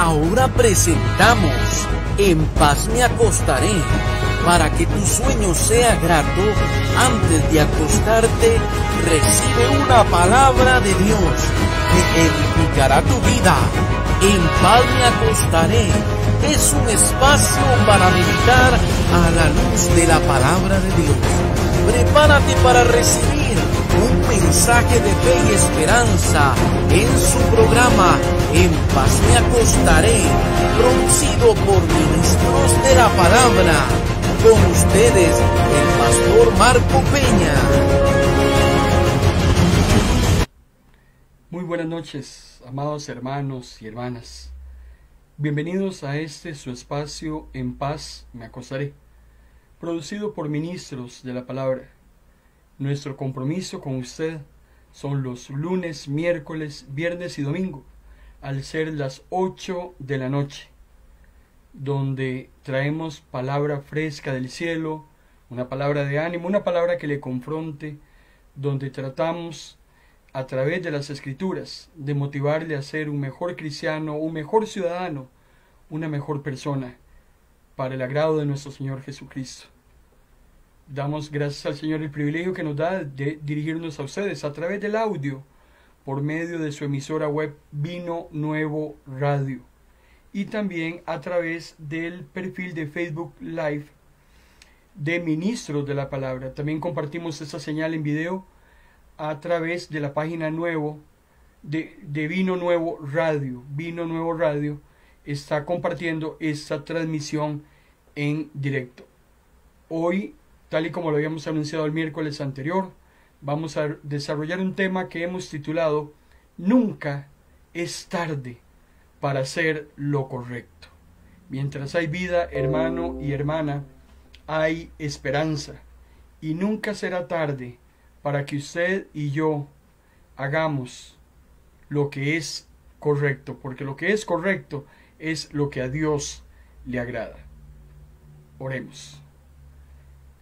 Ahora presentamos En paz me acostaré, para que tu sueño sea grato. Antes de acostarte, recibe una palabra de Dios que edificará tu vida. En paz me acostaré es un espacio para meditar a la luz de la palabra de Dios. Prepárate para recibir un mensaje de fe y esperanza en su programa En paz me acostaré, producido por ministros de la palabra. Con ustedes, el pastor Marco Peña. Muy buenas noches, amados hermanos y hermanas. Bienvenidos a su espacio En paz me acostaré, producido por ministros de la palabra. Nuestro compromiso con usted son los lunes, miércoles, viernes y domingo, al ser las 8 de la noche, donde traemos palabra fresca del cielo, una palabra de ánimo, una palabra que le confronte, donde tratamos a través de las escrituras de motivarle a ser un mejor cristiano, un mejor ciudadano, una mejor persona, para el agrado de nuestro Señor Jesucristo. Damos gracias al Señor el privilegio que nos da de dirigirnos a ustedes a través del audio, por medio de su emisora web Vino Nuevo Radio, y también a través del perfil de Facebook Live de Ministros de la Palabra. También compartimos esta señal en video a través de la página nuevo de Vino Nuevo Radio. Vino Nuevo Radio está compartiendo esta transmisión en directo. Hoy, tal y como lo habíamos anunciado el miércoles anterior, vamos a desarrollar un tema que hemos titulado Nunca es tarde para hacer lo correcto. Mientras hay vida, hermano y hermana, hay esperanza, y nunca será tarde para que usted y yo hagamos lo que es correcto, porque lo que es correcto es lo que a Dios le agrada. Oremos.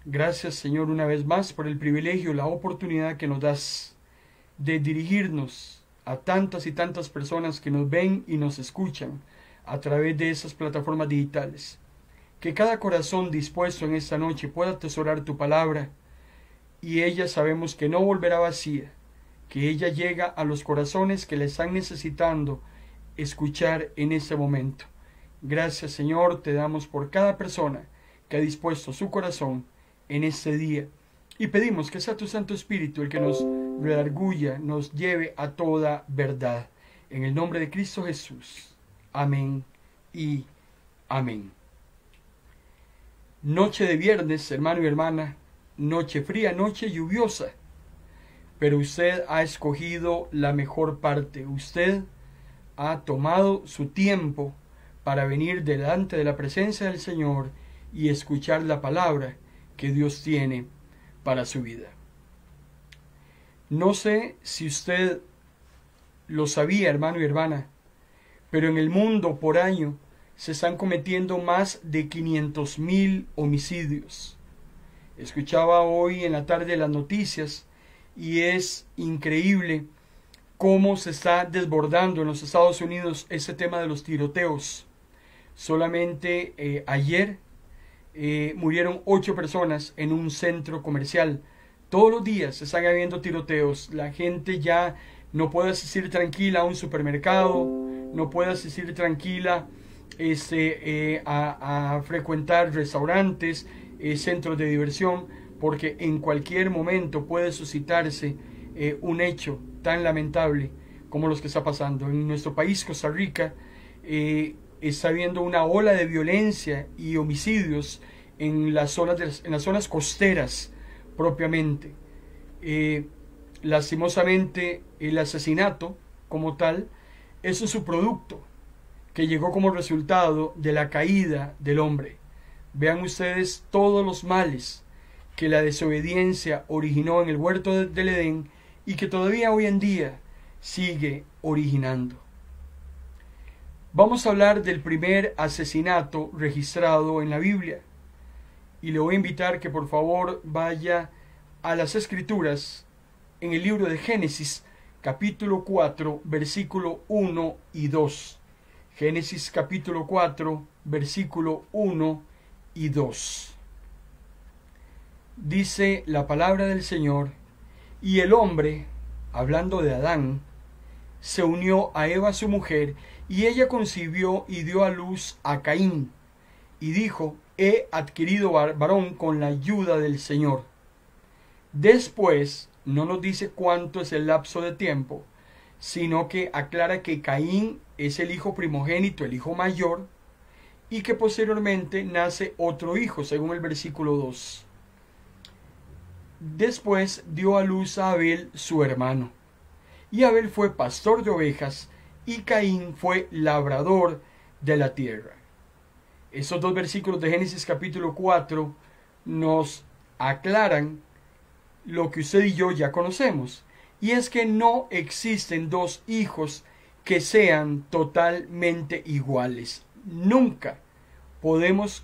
Gracias, Señor, una vez más por el privilegio, la oportunidad que nos das de dirigirnos a tantas y tantas personas que nos ven y nos escuchan a través de esas plataformas digitales. Que cada corazón dispuesto en esta noche pueda atesorar tu palabra, y ella sabemos que no volverá vacía, que ella llega a los corazones que la están necesitando escuchar en este momento. Gracias, Señor, te damos por cada persona que ha dispuesto su corazón en este día, y pedimos que sea tu Santo Espíritu el que nos redarguya, nos lleve a toda verdad. En el nombre de Cristo Jesús. Amén y amén. Noche de viernes, hermano y hermana, noche fría, noche lluviosa, pero usted ha escogido la mejor parte. Usted ha tomado su tiempo para venir delante de la presencia del Señor y escuchar la palabra que Dios tiene para su vida. No sé si usted lo sabía, hermano y hermana, pero en el mundo por año se están cometiendo más de 500,000 homicidios. Escuchaba hoy en la tarde las noticias y es increíble cómo se está desbordando en los Estados Unidos ese tema de los tiroteos. Solamente ayer murieron 8 personas en un centro comercial. Todos los días se están habiendo tiroteos. La gente ya no puede asistir tranquila a un supermercado, no puede asistir tranquila a frecuentar restaurantes, centros de diversión, porque en cualquier momento puede suscitarse un hecho tan lamentable como los que está pasando. En nuestro país, Costa Rica, está habiendo una ola de violencia y homicidios en las zonas costeras propiamente. Lastimosamente, el asesinato como tal es un subproducto que llegó como resultado de la caída del hombre. Vean ustedes todos los males que la desobediencia originó en el huerto del Edén y que todavía hoy en día sigue originando. Vamos a hablar del primer asesinato registrado en la Biblia, y le voy a invitar que por favor vaya a las Escrituras en el libro de Génesis, capítulo 4, versículo 1 y 2. Génesis capítulo 4, versículo 1 y 2. Dice la palabra del Señor: y el hombre, hablando de Adán, se unió a Eva su mujer, y ella concibió y dio a luz a Caín, y dijo: he adquirido varón con la ayuda del Señor. Después, no nos dice cuánto es el lapso de tiempo, sino que aclara que Caín es el hijo primogénito, el hijo mayor, y que posteriormente nace otro hijo, según el versículo 2. Después dio a luz a Abel, su hermano, y Abel fue pastor de ovejas, y Caín fue labrador de la tierra. Esos dos versículos de Génesis capítulo 4 nos aclaran lo que usted y yo ya conocemos, y es que no existen dos hijos que sean totalmente iguales. Nunca podemos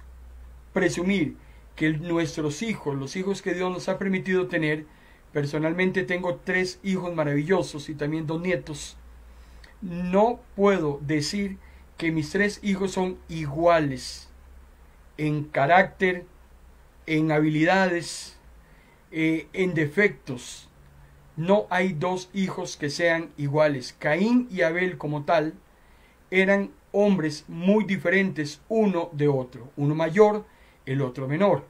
presumir que nuestros hijos, los hijos que Dios nos ha permitido tener, personalmente tengo 3 hijos maravillosos y también 2 nietos, no puedo decir que mis 3 hijos son iguales en carácter, en habilidades, en defectos. No hay 2 hijos que sean iguales. Caín y Abel como tal eran hombres muy diferentes uno de otro, uno mayor, el otro menor.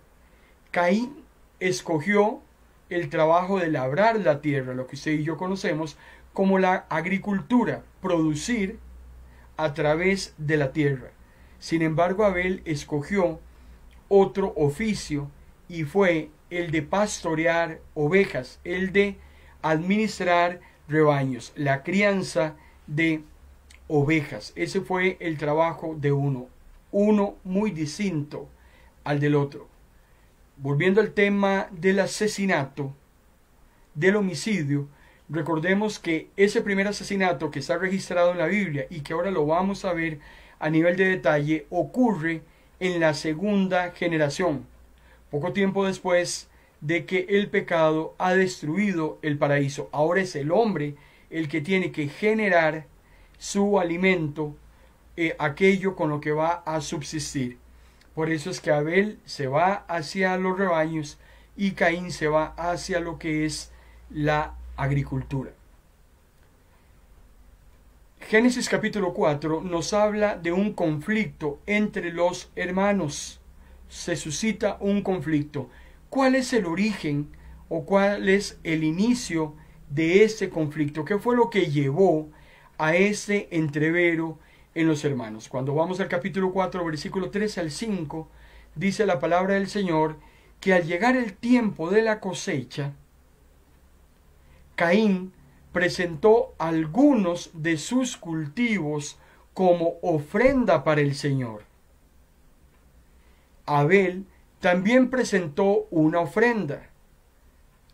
Caín escogió el trabajo de labrar la tierra, lo que usted y yo conocemos como la agricultura, producir a través de la tierra. Sin embargo, Abel escogió otro oficio, y fue el de pastorear ovejas, el de administrar rebaños, la crianza de ovejas. Ese fue el trabajo de uno muy distinto al del otro. Volviendo al tema del asesinato, del homicidio, recordemos que ese primer asesinato que está registrado en la Biblia y que ahora lo vamos a ver a nivel de detalle, ocurre en la segunda generación, poco tiempo después de que el pecado ha destruido el paraíso. Ahora es el hombre el que tiene que generar su alimento, aquello con lo que va a subsistir. Por eso es que Abel se va hacia los rebaños y Caín se va hacia lo que es la agricultura. Génesis capítulo 4 nos habla de un conflicto entre los hermanos. Se suscita un conflicto. ¿Cuál es el origen o cuál es el inicio de ese conflicto? ¿Qué fue lo que llevó a ese entrevero en los hermanos? Cuando vamos al capítulo 4, versículo 3 al 5, dice la palabra del Señor que al llegar el tiempo de la cosecha, Caín presentó algunos de sus cultivos como ofrenda para el Señor. Abel también presentó una ofrenda,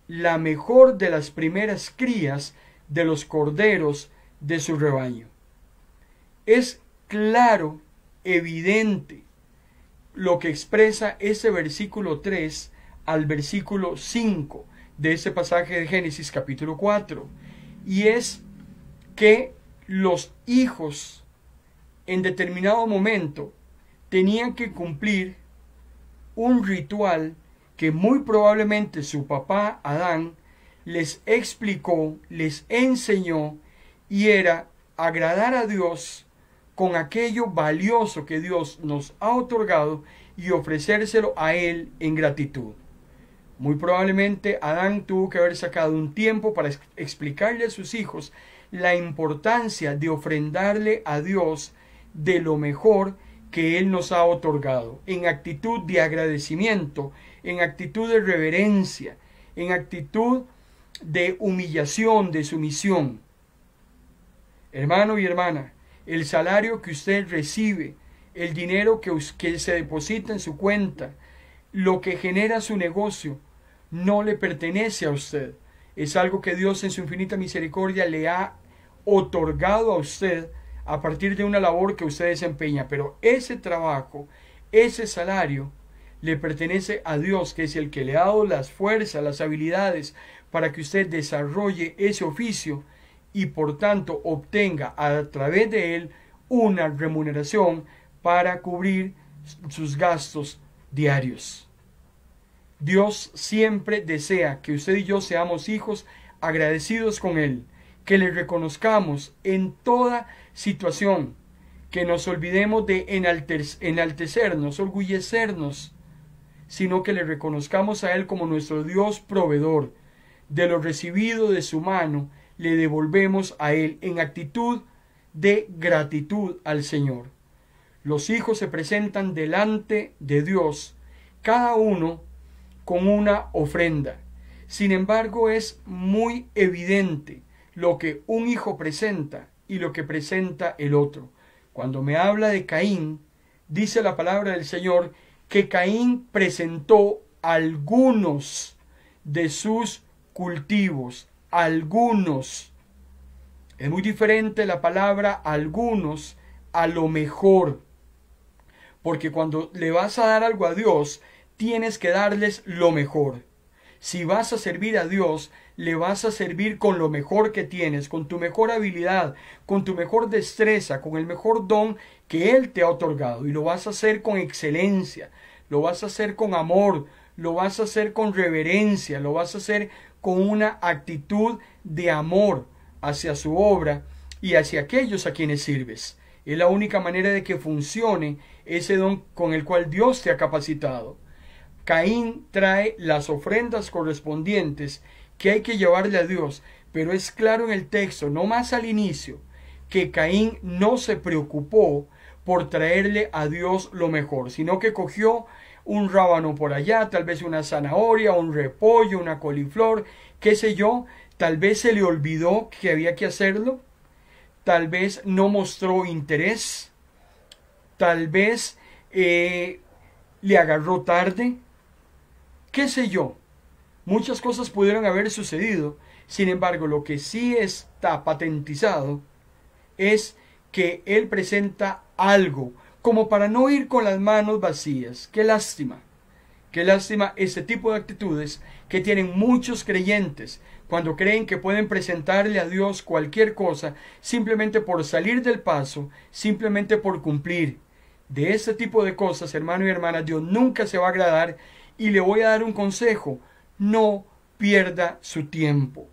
la mejor de las primeras crías de los corderos de su rebaño. Es claro, evidente, lo que expresa ese versículo 3 al versículo 5 de ese pasaje de Génesis capítulo 4, y es que los hijos en determinado momento tenían que cumplir un ritual que muy probablemente su papá Adán les explicó, les enseñó, y era agradar a Dios con aquello valioso que Dios nos ha otorgado y ofrecérselo a Él en gratitud. Muy probablemente Adán tuvo que haber sacado un tiempo para explicarle a sus hijos la importancia de ofrendarle a Dios de lo mejor que Él nos ha otorgado, en actitud de agradecimiento, en actitud de reverencia, en actitud de humillación, de sumisión. Hermano y hermana, el salario que usted recibe, el dinero que se deposita en su cuenta, lo que genera su negocio, no le pertenece a usted. Es algo que Dios en su infinita misericordia le ha otorgado a usted a partir de una labor que usted desempeña, pero ese trabajo, ese salario, le pertenece a Dios, que es el que le ha dado las fuerzas, las habilidades para que usted desarrolle ese oficio y por tanto obtenga a través de él una remuneración para cubrir sus gastos diarios. Dios siempre desea que usted y yo seamos hijos agradecidos con Él, que le reconozcamos en toda situación, que nos olvidemos de enaltecernos, orgullecernos, sino que le reconozcamos a Él como nuestro Dios proveedor. De lo recibido de su mano, le devolvemos a Él en actitud de gratitud al Señor. Los hijos se presentan delante de Dios, cada uno con una ofrenda. Sin embargo, es muy evidente lo que un hijo presenta y lo que presenta el otro. Cuando me habla de Caín, dice la palabra del Señor que Caín presentó algunos de sus cultivos, algunos. Es muy diferente la palabra algunos a lo mejor, porque cuando le vas a dar algo a Dios, tienes que darles lo mejor. Si vas a servir a Dios, le vas a servir con lo mejor que tienes, con tu mejor habilidad, con tu mejor destreza, con el mejor don que Él te ha otorgado. Y lo vas a hacer con excelencia, lo vas a hacer con amor, lo vas a hacer con reverencia, lo vas a hacer con una actitud de amor hacia su obra y hacia aquellos a quienes sirves. Es la única manera de que funcione ese don con el cual Dios te ha capacitado. Caín trae las ofrendas correspondientes que hay que llevarle a Dios, pero es claro en el texto, no más al inicio, que Caín no se preocupó por traerle a Dios lo mejor, sino que cogió un rábano por allá, tal vez una zanahoria, un repollo, una coliflor, qué sé yo, tal vez se le olvidó que había que hacerlo, tal vez no mostró interés, tal vez le agarró tarde, qué sé yo. Muchas cosas pudieron haber sucedido. Sin embargo, lo que sí está patentizado es que él presenta algo, como para no ir con las manos vacías. Qué lástima ese tipo de actitudes que tienen muchos creyentes cuando creen que pueden presentarle a Dios cualquier cosa simplemente por salir del paso, simplemente por cumplir. De ese tipo de cosas, hermano y hermana, Dios nunca se va a agradar, y le voy a dar un consejo: no pierda su tiempo.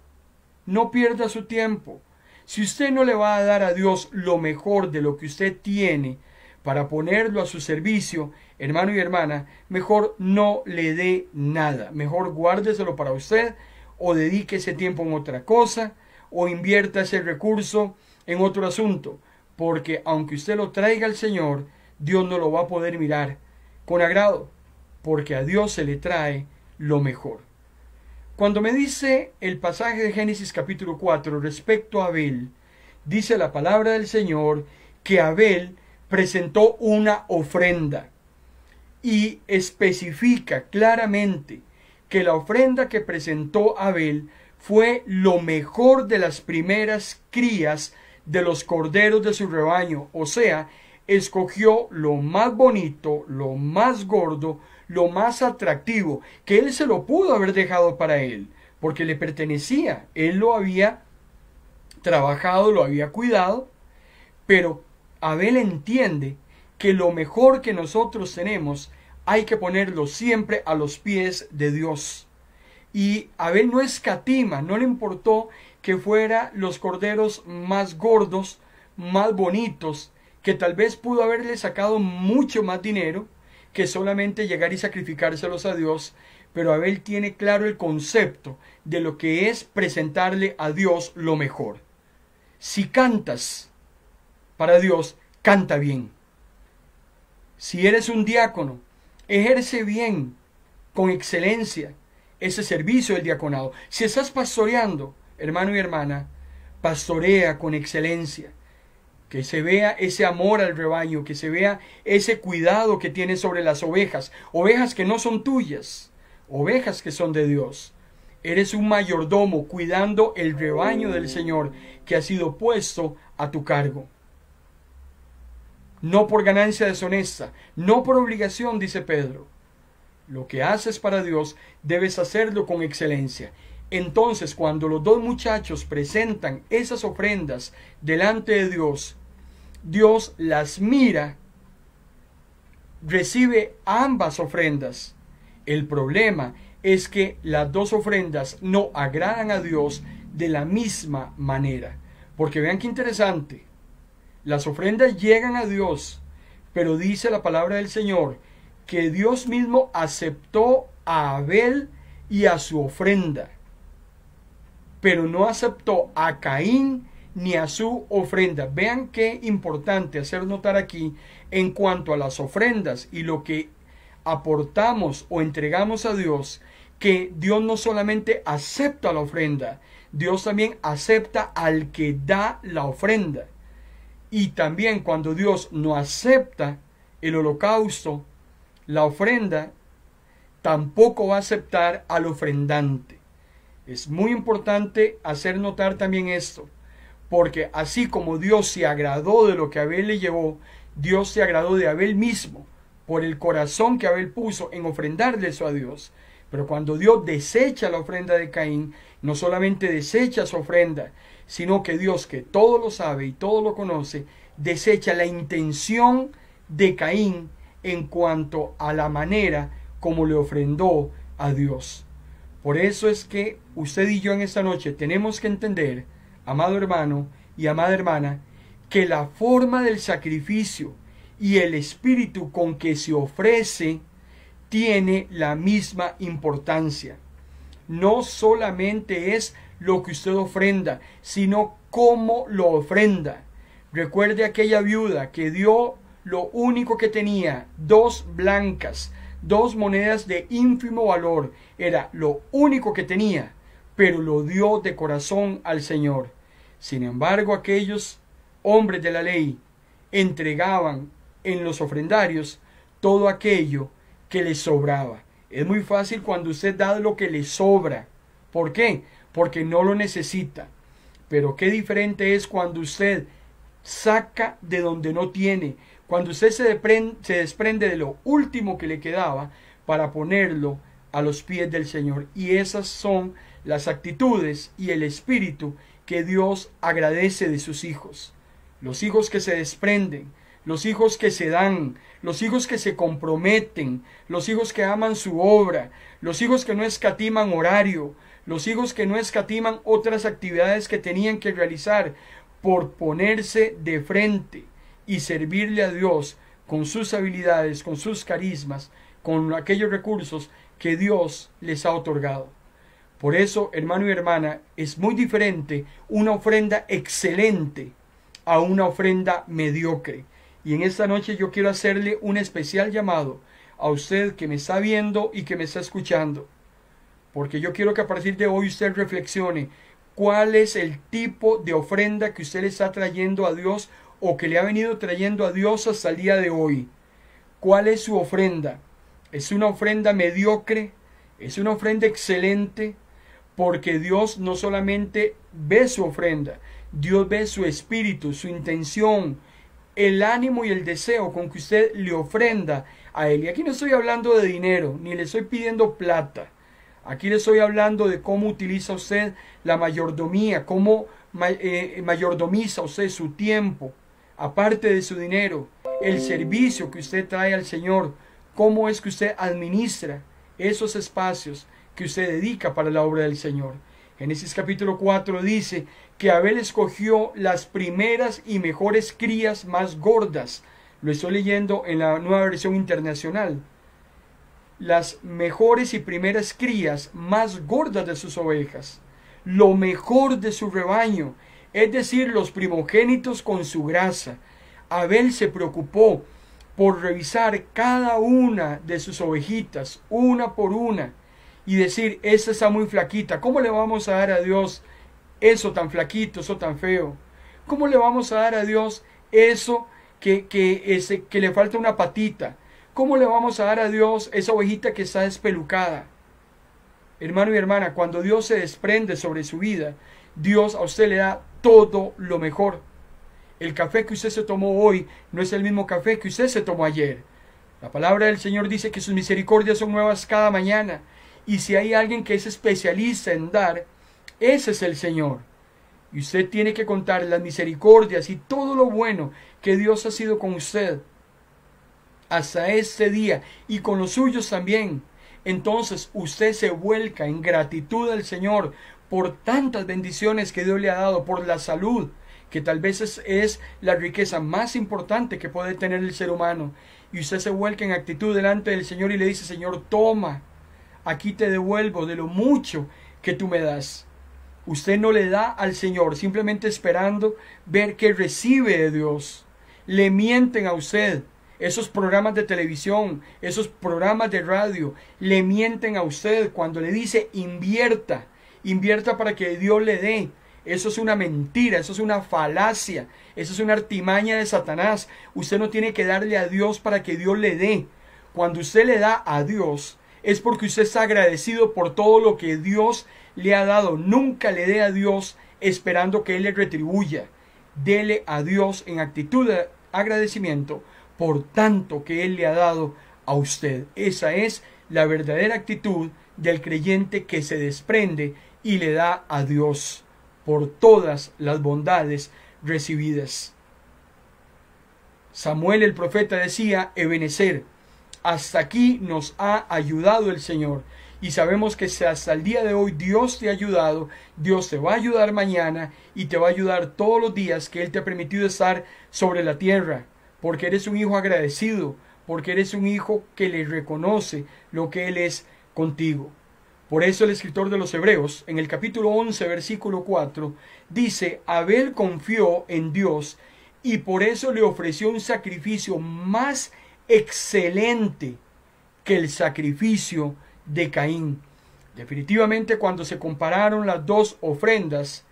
No pierda su tiempo. Si usted no le va a dar a Dios lo mejor de lo que usted tiene para ponerlo a su servicio, hermano y hermana, mejor no le dé nada. Mejor guárdeselo para usted, o dedique ese tiempo en otra cosa, o invierta ese recurso en otro asunto, porque aunque usted lo traiga al Señor, Dios no lo va a poder mirar con agrado, porque a Dios se le trae lo mejor. Cuando me dice el pasaje de Génesis capítulo 4 respecto a Abel, dice la palabra del Señor que Abel presentó una ofrenda y especifica claramente que la ofrenda que presentó Abel fue lo mejor de las primeras crías de los corderos de su rebaño, o sea, escogió lo más bonito, lo más gordo, lo más atractivo, que él se lo pudo haber dejado para él, porque le pertenecía, él lo había trabajado, lo había cuidado, pero Abel entiende que lo mejor que nosotros tenemos hay que ponerlo siempre a los pies de Dios. Y Abel no escatima, no le importó que fueran los corderos más gordos, más bonitos, que tal vez pudo haberle sacado mucho más dinero que solamente llegar y sacrificárselos a Dios, pero Abel tiene claro el concepto de lo que es presentarle a Dios lo mejor. Si cantas para Dios, canta bien. Si eres un diácono, ejerce bien, con excelencia, ese servicio del diaconado. Si estás pastoreando, hermano y hermana, pastorea con excelencia. Que se vea ese amor al rebaño, que se vea ese cuidado que tienes sobre las ovejas, ovejas que no son tuyas, ovejas que son de Dios. Eres un mayordomo cuidando el rebaño del Señor que ha sido puesto a tu cargo. No por ganancia deshonesta, no por obligación, dice Pedro. Lo que haces para Dios debes hacerlo con excelencia. Entonces, cuando los dos muchachos presentan esas ofrendas delante de Dios, Dios las mira, recibe ambas ofrendas. El problema es que las dos ofrendas no agradan a Dios de la misma manera. Porque vean qué interesante. Las ofrendas llegan a Dios, pero dice la palabra del Señor que Dios mismo aceptó a Abel y a su ofrenda, pero no aceptó a Caín ni a su ofrenda. Vean qué importante hacer notar aquí en cuanto a las ofrendas y lo que aportamos o entregamos a Dios, que Dios no solamente acepta la ofrenda, Dios también acepta al que da la ofrenda. Y también cuando Dios no acepta el holocausto, la ofrenda, tampoco va a aceptar al ofrendante. Es muy importante hacer notar también esto, porque así como Dios se agradó de lo que Abel le llevó, Dios se agradó de Abel mismo, por el corazón que Abel puso en ofrendarle eso a Dios. Pero cuando Dios desecha la ofrenda de Caín, no solamente desecha su ofrenda, sino que Dios, que todo lo sabe y todo lo conoce, desecha la intención de Caín en cuanto a la manera como le ofrendó a Dios. Por eso es que usted y yo en esta noche tenemos que entender, amado hermano y amada hermana, que la forma del sacrificio y el espíritu con que se ofrece tiene la misma importancia. No solamente es lo que usted ofrenda, sino cómo lo ofrenda. Recuerde aquella viuda que dio lo único que tenía, 2 blancas, 2 monedas de ínfimo valor. Era lo único que tenía, pero lo dio de corazón al Señor. Sin embargo, aquellos hombres de la ley entregaban en los ofrendarios todo aquello que les sobraba. Es muy fácil cuando usted da lo que le sobra. ¿Por qué? Porque no lo necesita. Pero qué diferente es cuando usted saca de donde no tiene, cuando usted se desprende de lo último que le quedaba para ponerlo a los pies del Señor. Y esas son las actitudes y el espíritu que Dios agradece de sus hijos. Los hijos que se desprenden, los hijos que se dan, los hijos que se comprometen, los hijos que aman su obra, los hijos que no escatiman horario, los hijos que no escatiman otras actividades que tenían que realizar por ponerse de frente y servirle a Dios con sus habilidades, con sus carismas, con aquellos recursos que Dios les ha otorgado. Por eso, hermano y hermana, es muy diferente una ofrenda excelente a una ofrenda mediocre. Y en esta noche yo quiero hacerle un especial llamado a usted que me está viendo y que me está escuchando, porque yo quiero que a partir de hoy usted reflexione cuál es el tipo de ofrenda que usted le está trayendo a Dios o que le ha venido trayendo a Dios hasta el día de hoy. ¿Cuál es su ofrenda? ¿Es una ofrenda mediocre? ¿Es una ofrenda excelente? Porque Dios no solamente ve su ofrenda, Dios ve su espíritu, su intención, el ánimo y el deseo con que usted le ofrenda a Él. Y aquí no estoy hablando de dinero, ni le estoy pidiendo plata. Aquí le estoy hablando de cómo utiliza usted la mayordomía, cómo mayordomiza usted su tiempo, aparte de su dinero, el servicio que usted trae al Señor, cómo es que usted administra esos espacios que usted dedica para la obra del Señor. Génesis capítulo 4 dice que Abel escogió las primeras y mejores crías más gordas. Lo estoy leyendo en la Nueva Versión Internacional. Las mejores y primeras crías más gordas de sus ovejas, lo mejor de su rebaño, es decir, los primogénitos con su grasa. Abel se preocupó por revisar cada una de sus ovejitas, una por una, y decir, esta está muy flaquita, ¿cómo le vamos a dar a Dios eso tan flaquito, eso tan feo? ¿Cómo le vamos a dar a Dios eso que le falta una patita? ¿Cómo le vamos a dar a Dios esa ovejita que está despelucada? Hermano y hermana, cuando Dios se desprende sobre su vida, Dios a usted le da todo lo mejor. El café que usted se tomó hoy no es el mismo café que usted se tomó ayer. La palabra del Señor dice que sus misericordias son nuevas cada mañana. Y si hay alguien que es especialista en dar, ese es el Señor. Y usted tiene que contar las misericordias y todo lo bueno que Dios ha sido con usted hasta este día y con los suyos también. Entonces usted se vuelca en gratitud al Señor por tantas bendiciones que Dios le ha dado, por la salud, que tal vez es la riqueza más importante que puede tener el ser humano. Y usted se vuelca en actitud delante del Señor y le dice: Señor, toma, aquí te devuelvo de lo mucho que tú me das. Usted no le da al Señor simplemente esperando ver qué recibe de Dios. Le mienten a usted. Esos programas de televisión, esos programas de radio, le mienten a usted cuando le dice invierta para que Dios le dé. Eso es una mentira, eso es una falacia, eso es una artimaña de Satanás. Usted no tiene que darle a Dios para que Dios le dé. Cuando usted le da a Dios, es porque usted está agradecido por todo lo que Dios le ha dado. Nunca le dé a Dios esperando que Él le retribuya. Dele a Dios en actitud de agradecimiento por tanto que Él le ha dado a usted. Esa es la verdadera actitud del creyente que se desprende y le da a Dios por todas las bondades recibidas. Samuel el profeta decía: Ebenezer, hasta aquí nos ha ayudado el Señor. Y sabemos que si hasta el día de hoy Dios te ha ayudado, Dios te va a ayudar mañana y te va a ayudar todos los días que Él te ha permitido estar sobre la tierra. Porque eres un hijo agradecido, porque eres un hijo que le reconoce lo que Él es contigo. Por eso el escritor de los Hebreos, en el capítulo 11, versículo 4, dice: Abel confió en Dios y por eso le ofreció un sacrificio más excelente que el sacrificio de Caín. Definitivamente, cuando se compararon las dos ofrendas,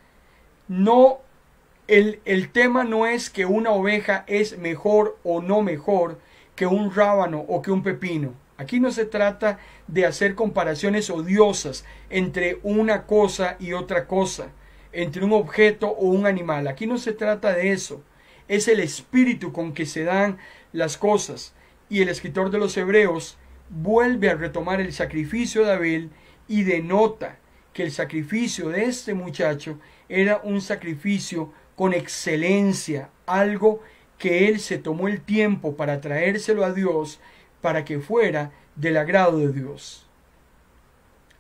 el tema no es que una oveja es mejor o no mejor que un rábano o que un pepino. Aquí no se trata de hacer comparaciones odiosas entre una cosa y otra cosa, entre un objeto o un animal. Aquí no se trata de eso. Es el espíritu con que se dan las cosas. Y el escritor de los Hebreos vuelve a retomar el sacrificio de Abel y denota que el sacrificio de este muchacho era un sacrificio con excelencia, algo que él se tomó el tiempo para traérselo a Dios para que fuera del agrado de Dios.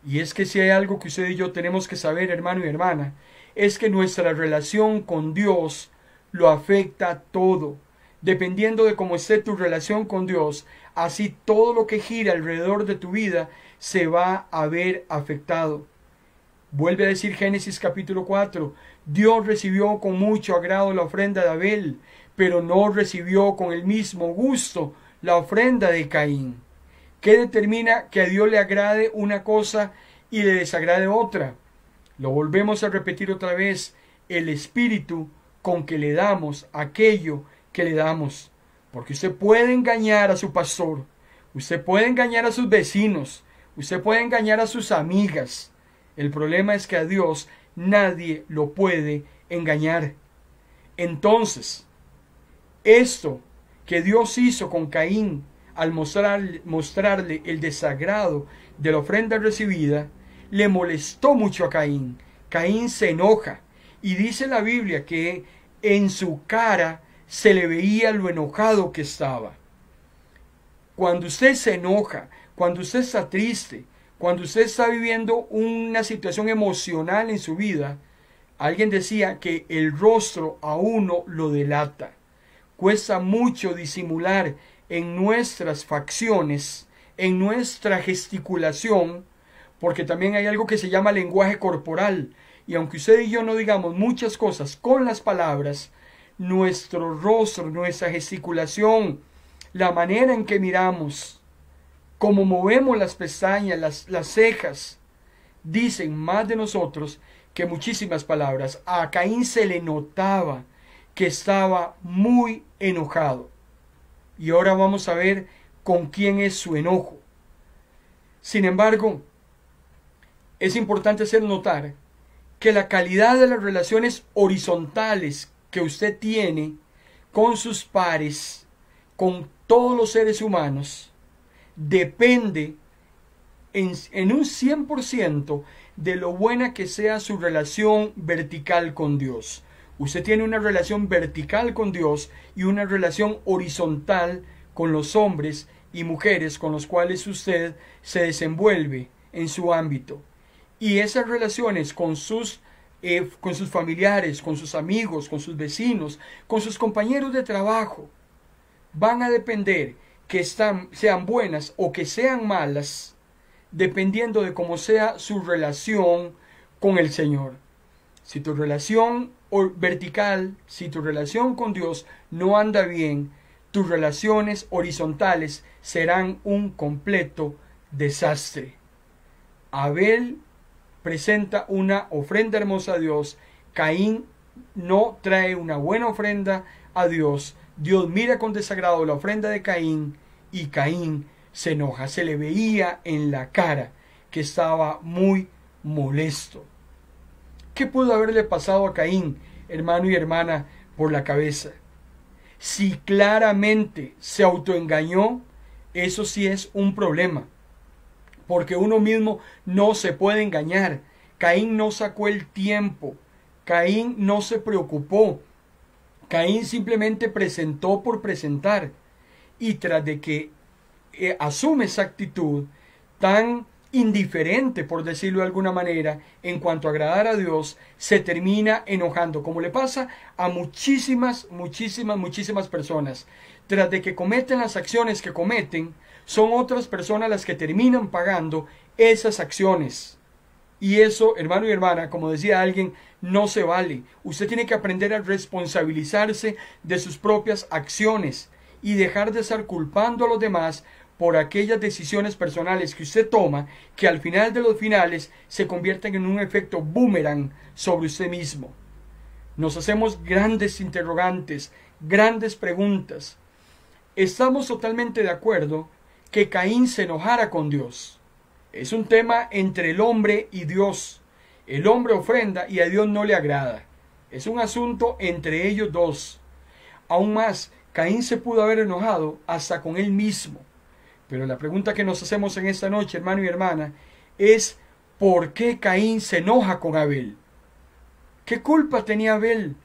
Y es que si hay algo que usted y yo tenemos que saber, hermano y hermana, es que nuestra relación con Dios lo afecta todo. Dependiendo de cómo esté tu relación con Dios, así todo lo que gira alrededor de tu vida se va a ver afectado. Vuelve a decir Génesis capítulo 4, Dios recibió con mucho agrado la ofrenda de Abel, pero no recibió con el mismo gusto la ofrenda de Caín. ¿Qué determina que a Dios le agrade una cosa y le desagrade otra? Lo volvemos a repetir otra vez: el espíritu con que le damos aquello que le damos. Porque usted puede engañar a su pastor, usted puede engañar a sus vecinos, usted puede engañar a sus amigas. El problema es que a Dios nadie lo puede engañar. Entonces, esto que Dios hizo con Caín al mostrarle el desagrado de la ofrenda recibida, le molestó mucho a Caín. Caín se enoja y dice la Biblia que en su cara se le veía lo enojado que estaba. Cuando usted se enoja, cuando usted está triste, cuando usted está viviendo una situación emocional en su vida, alguien decía que el rostro a uno lo delata. Cuesta mucho disimular en nuestras facciones, en nuestra gesticulación, porque también hay algo que se llama lenguaje corporal. Y aunque usted y yo no digamos muchas cosas con las palabras, nuestro rostro, nuestra gesticulación, la manera en que miramos, cómo movemos las pestañas, las cejas, dicen más de nosotros que muchísimas palabras. A Caín se le notaba que estaba muy enojado. Y ahora vamos a ver con quién es su enojo. Sin embargo, es importante hacer notar que la calidad de las relaciones horizontales que usted tiene con sus pares, con todos los seres humanos, depende en un 100% de lo buena que sea su relación vertical con Dios. Usted tiene una relación vertical con Dios y una relación horizontal con los hombres y mujeres con los cuales usted se desenvuelve en su ámbito. Y esas relaciones con sus familiares, con sus amigos, con sus vecinos, con sus compañeros de trabajo, van a depender que sean buenas o que sean malas, dependiendo de cómo sea su relación con el Señor. Si tu relación vertical, si tu relación con Dios no anda bien, tus relaciones horizontales serán un completo desastre. Abel presenta una ofrenda hermosa a Dios. Caín no trae una buena ofrenda a Dios. Dios mira con desagrado la ofrenda de Caín y Caín se enoja. Se le veía en la cara que estaba muy molesto. ¿Qué pudo haberle pasado a Caín, hermano y hermana, por la cabeza? Si claramente se autoengañó, eso sí es un problema, porque uno mismo no se puede engañar. Caín no sacó el tiempo, Caín no se preocupó, Caín simplemente presentó por presentar, y tras de que asume esa actitud tan indiferente, por decirlo de alguna manera, en cuanto a agradar a Dios, se termina enojando, como le pasa a muchísimas personas. Tras de que cometen las acciones que cometen, son otras personas las que terminan pagando esas acciones. Y eso, hermano y hermana, como decía alguien, no se vale. Usted tiene que aprender a responsabilizarse de sus propias acciones y dejar de estar culpando a los demás por aquellas decisiones personales que usted toma, que al final de los finales se convierten en un efecto boomerang sobre usted mismo. Nos hacemos grandes interrogantes, grandes preguntas. Estamos totalmente de acuerdo que Caín se enojara con Dios. Es un tema entre el hombre y Dios. El hombre ofrenda y a Dios no le agrada. Es un asunto entre ellos dos. Aún más, Caín se pudo haber enojado hasta con él mismo. Pero la pregunta que nos hacemos en esta noche, hermano y hermana, es ¿por qué Caín se enoja con Abel? ¿Qué culpa tenía Abel?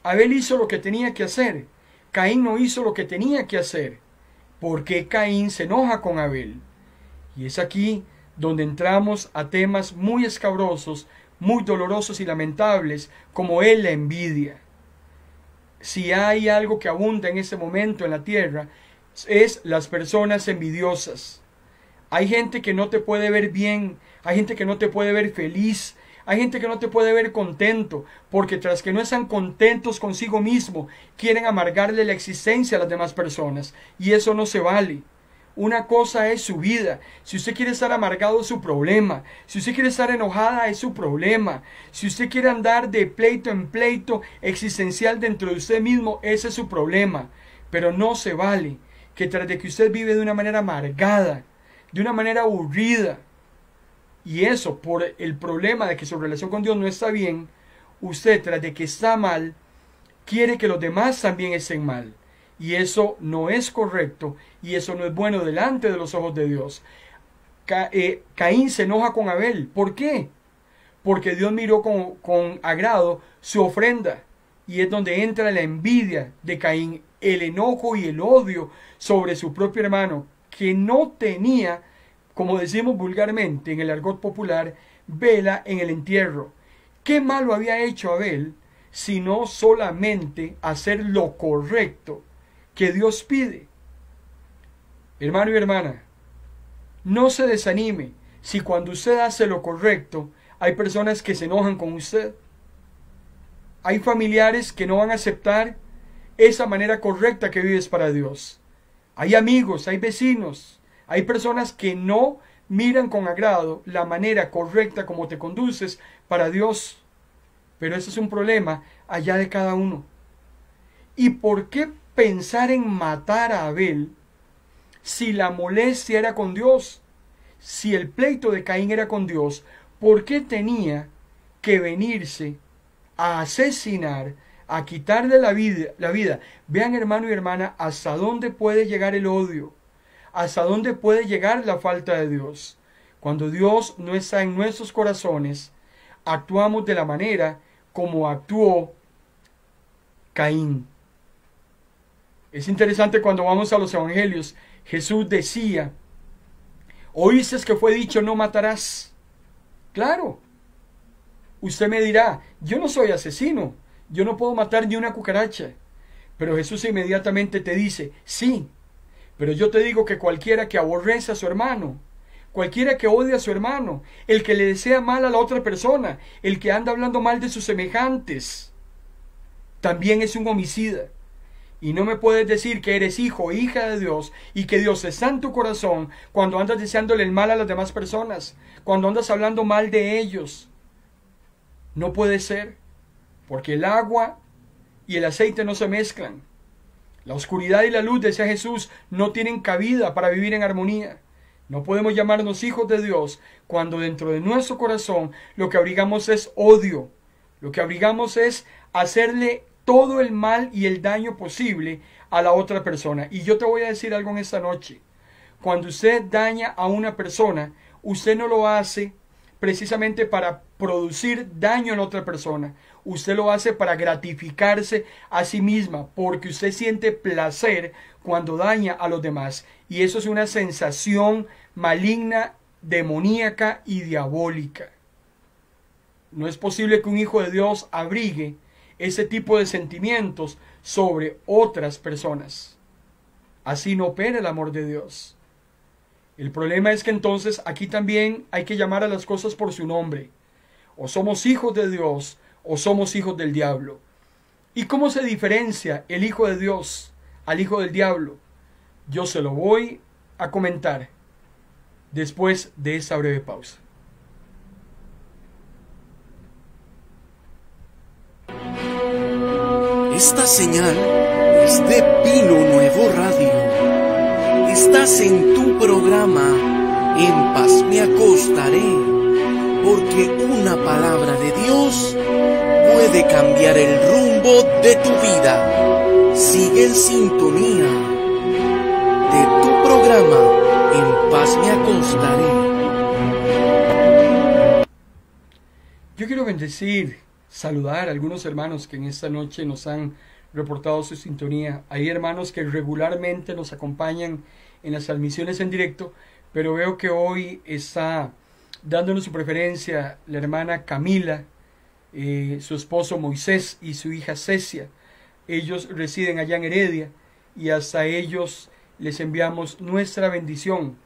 Abel hizo lo que tenía que hacer. Caín no hizo lo que tenía que hacer. ¿Por qué Caín se enoja con Abel? Y es aquí donde entramos a temas muy escabrosos, muy dolorosos y lamentables, como es la envidia. Si hay algo que abunda en ese momento en la tierra, es las personas envidiosas. Hay gente que no te puede ver bien, hay gente que no te puede ver feliz, hay gente que no te puede ver contento, porque tras que no están contentos consigo mismo, quieren amargarle la existencia a las demás personas, y eso no se vale. Una cosa es su vida. Si usted quiere estar amargado es su problema. Si usted quiere estar enojada es su problema. Si usted quiere andar de pleito en pleito existencial dentro de usted mismo, ese es su problema. Pero no se vale que tras de que usted vive de una manera amargada, de una manera aburrida, y eso por el problema de que su relación con Dios no está bien, usted tras de que está mal, quiere que los demás también estén mal. Y eso no es correcto, y eso no es bueno delante de los ojos de Dios. Caín se enoja con Abel. ¿Por qué? Porque Dios miró con agrado su ofrenda, y es donde entra la envidia de Caín, el enojo y el odio sobre su propio hermano, que no tenía, como decimos vulgarmente en el argot popular, vela en el entierro. ¿Qué malo había hecho Abel, sino solamente hacer lo correcto que Dios pide? Hermano y hermana, no se desanime si cuando usted hace lo correcto hay personas que se enojan con usted. Hay familiares que no van a aceptar esa manera correcta que vives para Dios. Hay amigos, hay vecinos, hay personas que no miran con agrado la manera correcta como te conduces para Dios. Pero ese es un problema allá de cada uno. ¿Y por qué pensar en matar a Abel si la molestia era con Dios? Si el pleito de Caín era con Dios, ¿por qué tenía que venirse a asesinar, a quitarle la vida? Vean, hermano y hermana, hasta dónde puede llegar el odio, hasta dónde puede llegar la falta de Dios. Cuando Dios no está en nuestros corazones, actuamos de la manera como actuó Caín. Es interesante cuando vamos a los evangelios, Jesús decía, ¿oíste que fue dicho no matarás? Claro. Usted me dirá, yo no soy asesino, yo no puedo matar ni una cucaracha. Pero Jesús inmediatamente te dice, sí, pero yo te digo que cualquiera que aborrece a su hermano, cualquiera que odia a su hermano, el que le desea mal a la otra persona, el que anda hablando mal de sus semejantes, también es un homicida. Y no me puedes decir que eres hijo o hija de Dios y que Dios está en tu corazón cuando andas deseándole el mal a las demás personas, cuando andas hablando mal de ellos. No puede ser, porque el agua y el aceite no se mezclan. La oscuridad y la luz, decía Jesús, no tienen cabida para vivir en armonía. No podemos llamarnos hijos de Dios cuando dentro de nuestro corazón lo que abrigamos es odio. Lo que abrigamos es hacerle todo el mal y el daño posible a la otra persona. Y yo te voy a decir algo en esta noche. Cuando usted daña a una persona, usted no lo hace precisamente para producir daño en otra persona. Usted lo hace para gratificarse a sí misma, porque usted siente placer cuando daña a los demás. Y eso es una sensación maligna, demoníaca y diabólica. No es posible que un hijo de Dios abrigue ese tipo de sentimientos sobre otras personas. Así no opera el amor de Dios. El problema es que entonces aquí también hay que llamar a las cosas por su nombre. O somos hijos de Dios o somos hijos del diablo. ¿Y cómo se diferencia el hijo de Dios al hijo del diablo? Yo se lo voy a comentar después de esta breve pausa. Esta señal es de Pino Nuevo Radio. Estás en tu programa En Paz Me Acostaré, porque una palabra de Dios puede cambiar el rumbo de tu vida. Sigue en sintonía de tu programa En Paz Me Acostaré. Yo quiero bendecir, saludar a algunos hermanos que en esta noche nos han reportado su sintonía. Hay hermanos que regularmente nos acompañan en las transmisiones en directo, pero veo que hoy está dándonos su preferencia la hermana Camila, su esposo Moisés y su hija Cecia. Ellos residen allá en Heredia y hasta ellos les enviamos nuestra bendición,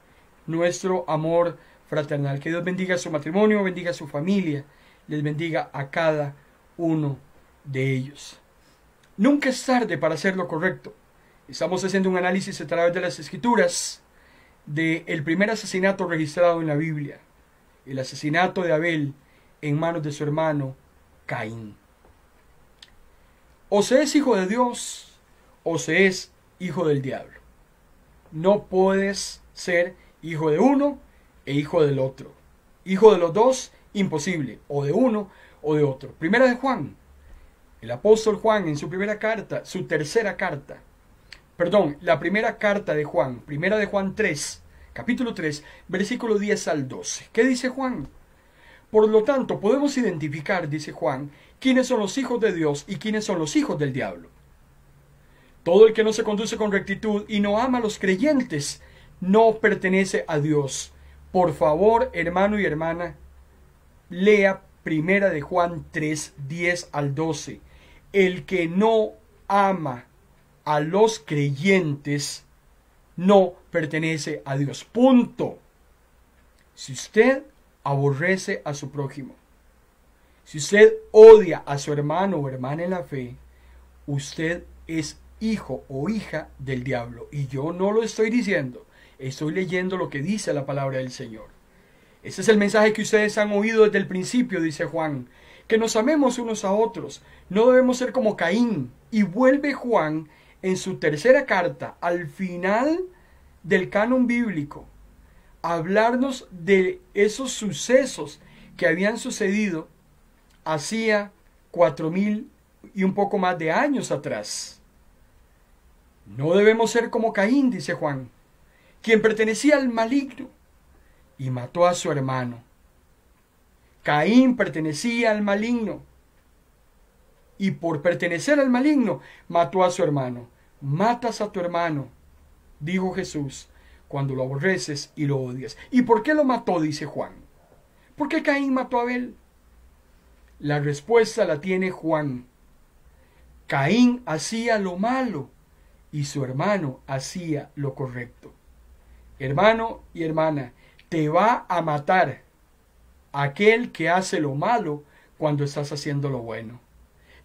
nuestro amor fraternal. Que Dios bendiga su matrimonio, bendiga su familia, les bendiga a cada uno de ellos. Nunca es tarde para hacer lo correcto. Estamos haciendo un análisis a través de las Escrituras del primer asesinato registrado en la Biblia, el asesinato de Abel en manos de su hermano Caín. O se es hijo de Dios o se es hijo del diablo. No puedes ser hijo de uno e hijo del otro. Hijo de los dos, imposible, o de uno o de otro. Primera de Juan, el apóstol Juan en su primera carta, su tercera carta, la primera carta de Juan, primera de Juan 3, capítulo 3, versículo 10 al 12. ¿Qué dice Juan? Por lo tanto, podemos identificar, dice Juan, quiénes son los hijos de Dios y quiénes son los hijos del diablo. Todo el que no se conduce con rectitud y no ama a los creyentes, no pertenece a Dios. Por favor, hermano y hermana, lea primera de Juan 3, 10 al 12. El que no ama a los creyentes no pertenece a Dios. Punto. Si usted aborrece a su prójimo, si usted odia a su hermano o hermana en la fe, usted es hijo o hija del diablo. Y yo no lo estoy diciendo, estoy leyendo lo que dice la palabra del Señor. Ese es el mensaje que ustedes han oído desde el principio, dice Juan, que nos amemos unos a otros. No debemos ser como Caín. Y vuelve Juan en su tercera carta, al final del canon bíblico, a hablarnos de esos sucesos que habían sucedido hacía 4,000 y un poco más de años atrás. No debemos ser como Caín, dice Juan, quien pertenecía al maligno, y mató a su hermano. Caín pertenecía al maligno, y por pertenecer al maligno mató a su hermano. Matas a tu hermano, dijo Jesús, cuando lo aborreces y lo odias. ¿Y por qué lo mató? Dice Juan. ¿Por qué Caín mató a Abel? La respuesta la tiene Juan. Caín hacía lo malo y su hermano hacía lo correcto. Hermano y hermana, te va a matar aquel que hace lo malo cuando estás haciendo lo bueno.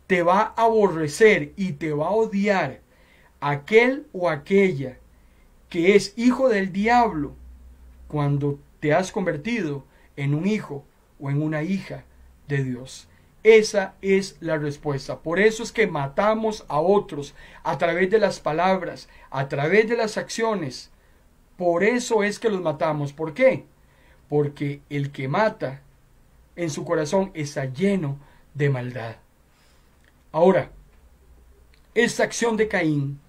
Te va a aborrecer y te va a odiar aquel o aquella que es hijo del diablo cuando te has convertido en un hijo o en una hija de Dios. Esa es la respuesta. Por eso es que matamos a otros a través de las palabras, a través de las acciones. Por eso es que los matamos. ¿Por qué? Porque el que mata en su corazón está lleno de maldad. Ahora, esta acción de Caín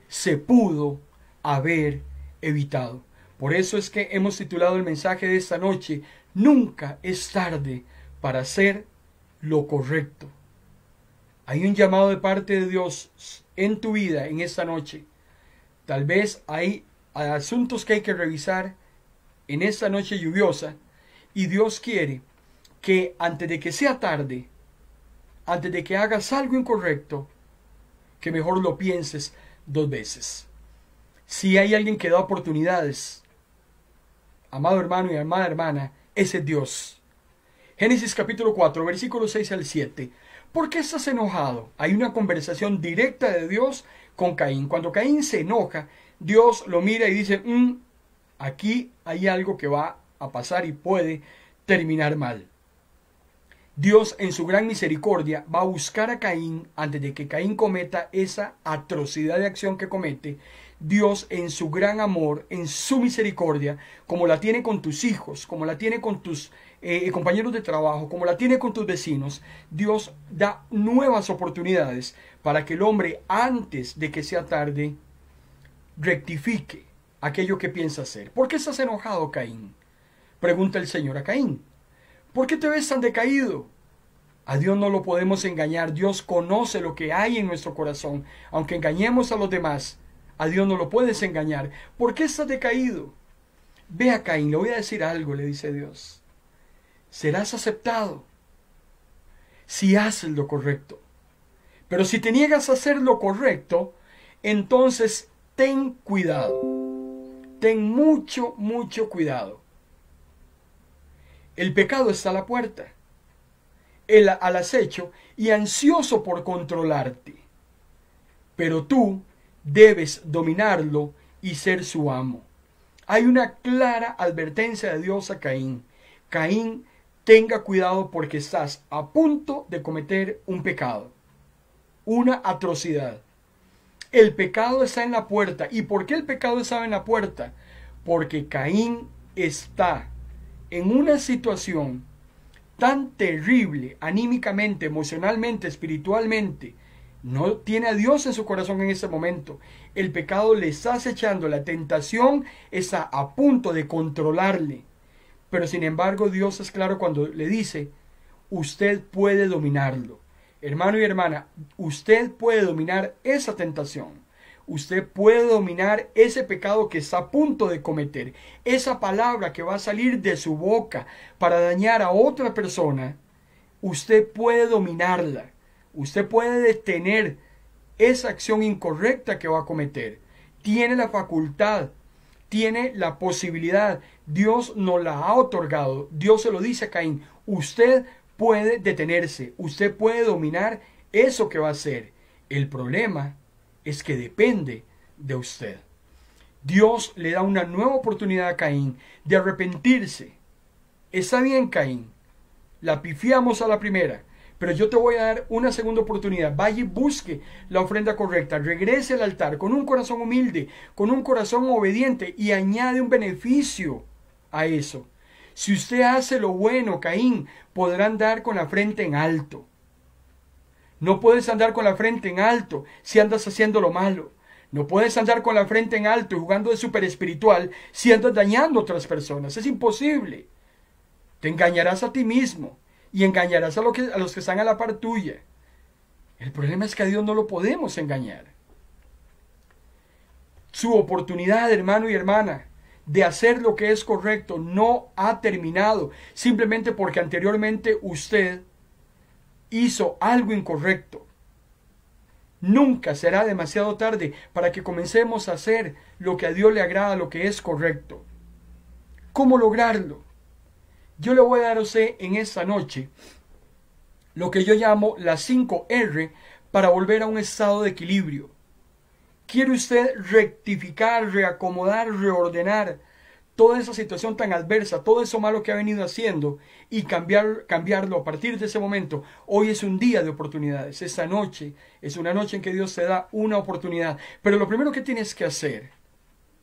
se pudo haber evitado. Por eso es que hemos titulado el mensaje de esta noche: nunca es tarde para hacer lo correcto. Hay un llamado de parte de Dios en tu vida en esta noche. Tal vez hay asuntos que hay que revisar en esta noche lluviosa, y Dios quiere que antes de que sea tarde, antes de que hagas algo incorrecto, que mejor lo pienses 2 veces. Si hay alguien que da oportunidades, amado hermano y amada hermana, ese es Dios. Génesis capítulo 4, versículos 6 al 7. ¿Por qué estás enojado? Hay una conversación directa de Dios con Caín. Cuando Caín se enoja, Dios lo mira y dice: aquí hay algo que va a pasar y puede terminar mal. Dios en su gran misericordia va a buscar a Caín antes de que Caín cometa esa atrocidad de acción que comete. Dios en su gran amor, en su misericordia, como la tiene con tus hijos, como la tiene con tus compañeros de trabajo, como la tiene con tus vecinos, Dios da nuevas oportunidades para que el hombre, antes de que sea tarde, rectifique aquello que piensa hacer. ¿Por qué estás enojado, Caín? Pregunta el Señor a Caín. ¿Por qué te ves tan decaído? A Dios no lo podemos engañar. Dios conoce lo que hay en nuestro corazón. Aunque engañemos a los demás, a Dios no lo puedes engañar. ¿Por qué estás decaído? Ve a Caín, le voy a decir algo, le dice Dios. Serás aceptado si haces lo correcto. Pero si te niegas a hacer lo correcto, entonces ten cuidado. Ten mucho, mucho cuidado. El pecado está a la puerta, al acecho y ansioso por controlarte. Pero tú debes dominarlo y ser su amo. Hay una clara advertencia de Dios a Caín. Caín, tenga cuidado porque estás a punto de cometer un pecado, una atrocidad. El pecado está en la puerta. ¿Y por qué el pecado estaba en la puerta? Porque Caín está en una situación tan terrible, anímicamente, emocionalmente, espiritualmente. No tiene a Dios en su corazón en ese momento. El pecado le está acechando, la tentación está a punto de controlarle. Pero sin embargo, Dios es claro cuando le dice: usted puede dominarlo. Hermano y hermana, usted puede dominar esa tentación. Usted puede dominar ese pecado que está a punto de cometer. Esa palabra que va a salir de su boca para dañar a otra persona. Usted puede dominarla. Usted puede detener esa acción incorrecta que va a cometer. Tiene la facultad. Tiene la posibilidad. Dios nos la ha otorgado. Dios se lo dice a Caín. Usted puede detenerse. Usted puede dominar eso que va a hacer. El problema es que depende de usted. Dios le da una nueva oportunidad a Caín de arrepentirse. Está bien, Caín, la pifiamos a la primera, pero yo te voy a dar una segunda oportunidad. Vaya y busque la ofrenda correcta, regrese al altar con un corazón humilde, con un corazón obediente, y añade un beneficio a eso. Si usted hace lo bueno, Caín, podrá andar con la frente en alto. No puedes andar con la frente en alto si andas haciendo lo malo. No puedes andar con la frente en alto y jugando de súper espiritual si andas dañando a otras personas. Es imposible. Te engañarás a ti mismo y engañarás a los que están a la par tuya. El problema es que a Dios no lo podemos engañar. Su oportunidad, hermano y hermana, de hacer lo que es correcto no ha terminado simplemente porque anteriormente usted hizo algo incorrecto. Nunca será demasiado tarde para que comencemos a hacer lo que a Dios le agrada, lo que es correcto. ¿Cómo lograrlo? Yo le voy a dar a usted en esta noche lo que yo llamo las 5 R para volver a un estado de equilibrio. ¿Quiere usted rectificar, reacomodar, reordenar toda esa situación tan adversa, todo eso malo que ha venido haciendo y cambiarlo a partir de ese momento? Hoy es un día de oportunidades. Esta noche es una noche en que Dios te da una oportunidad. Pero lo primero que tienes que hacer,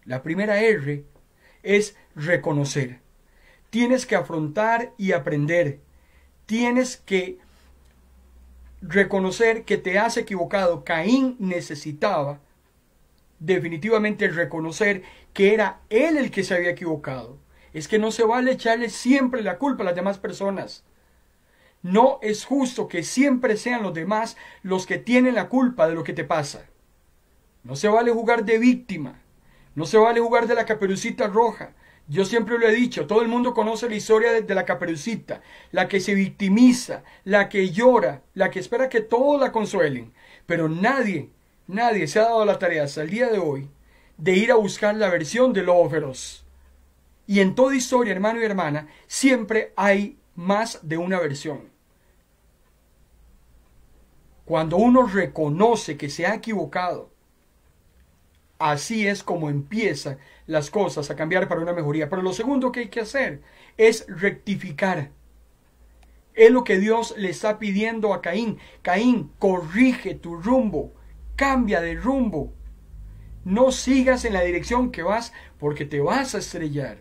la primera R, es reconocer. Tienes que afrontar y aprender. Tienes que reconocer que te has equivocado. Caín necesitaba definitivamente reconocer que era él el que se había equivocado. Es que no se vale echarle siempre la culpa a las demás personas. No es justo que siempre sean los demás los que tienen la culpa de lo que te pasa. No se vale jugar de víctima. No se vale jugar de la Caperucita Roja. Yo siempre lo he dicho, todo el mundo conoce la historia de la Caperucita, la que se victimiza, la que llora, la que espera que todos la consuelen. Pero nadie se ha dado la tarea hasta el día de hoy de ir a buscar la versión del lobo feroz. Y en toda historia, hermano y hermana, siempre hay más de una versión. Cuando uno reconoce que se ha equivocado, así es como empiezan las cosas a cambiar para una mejoría. Pero lo segundo que hay que hacer es rectificar. Es lo que Dios le está pidiendo a Caín. Caín, corrige tu rumbo. Cambia de rumbo. No sigas en la dirección que vas porque te vas a estrellar.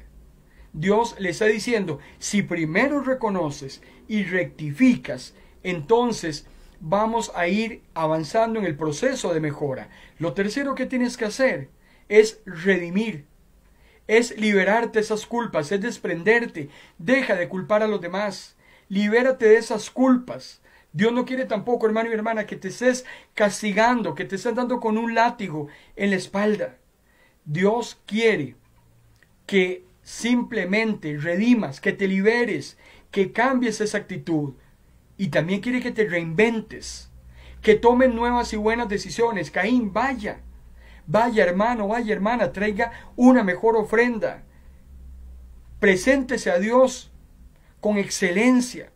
Dios le está diciendo, si primero reconoces y rectificas, entonces vamos a ir avanzando en el proceso de mejora. Lo tercero que tienes que hacer es redimir. Es liberarte de esas culpas, es desprenderte. Deja de culpar a los demás. Libérate de esas culpas. Dios no quiere tampoco, hermano y hermana, que te estés castigando, que te estés dando con un látigo en la espalda. Dios quiere que simplemente redimas, que te liberes, que cambies esa actitud. Y también quiere que te reinventes, que tomen nuevas y buenas decisiones. Caín, vaya hermano, vaya hermana, traiga una mejor ofrenda. Preséntese a Dios con excelencia,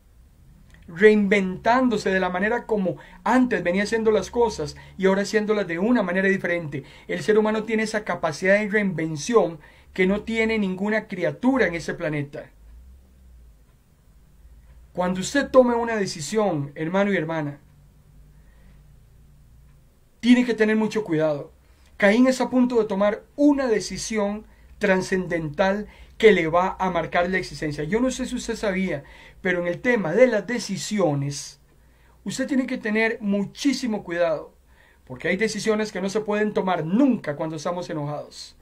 reinventándose de la manera como antes venía haciendo las cosas y ahora haciéndolas de una manera diferente. El ser humano tiene esa capacidad de reinvención que no tiene ninguna criatura en ese planeta. Cuando usted tome una decisión, hermano y hermana, tiene que tener mucho cuidado. Caín es a punto de tomar una decisión trascendental que le va a marcar la existencia. Yo no sé si usted sabía, pero en el tema de las decisiones, usted tiene que tener muchísimo cuidado, porque hay decisiones que no se pueden tomar nunca cuando estamos enojados.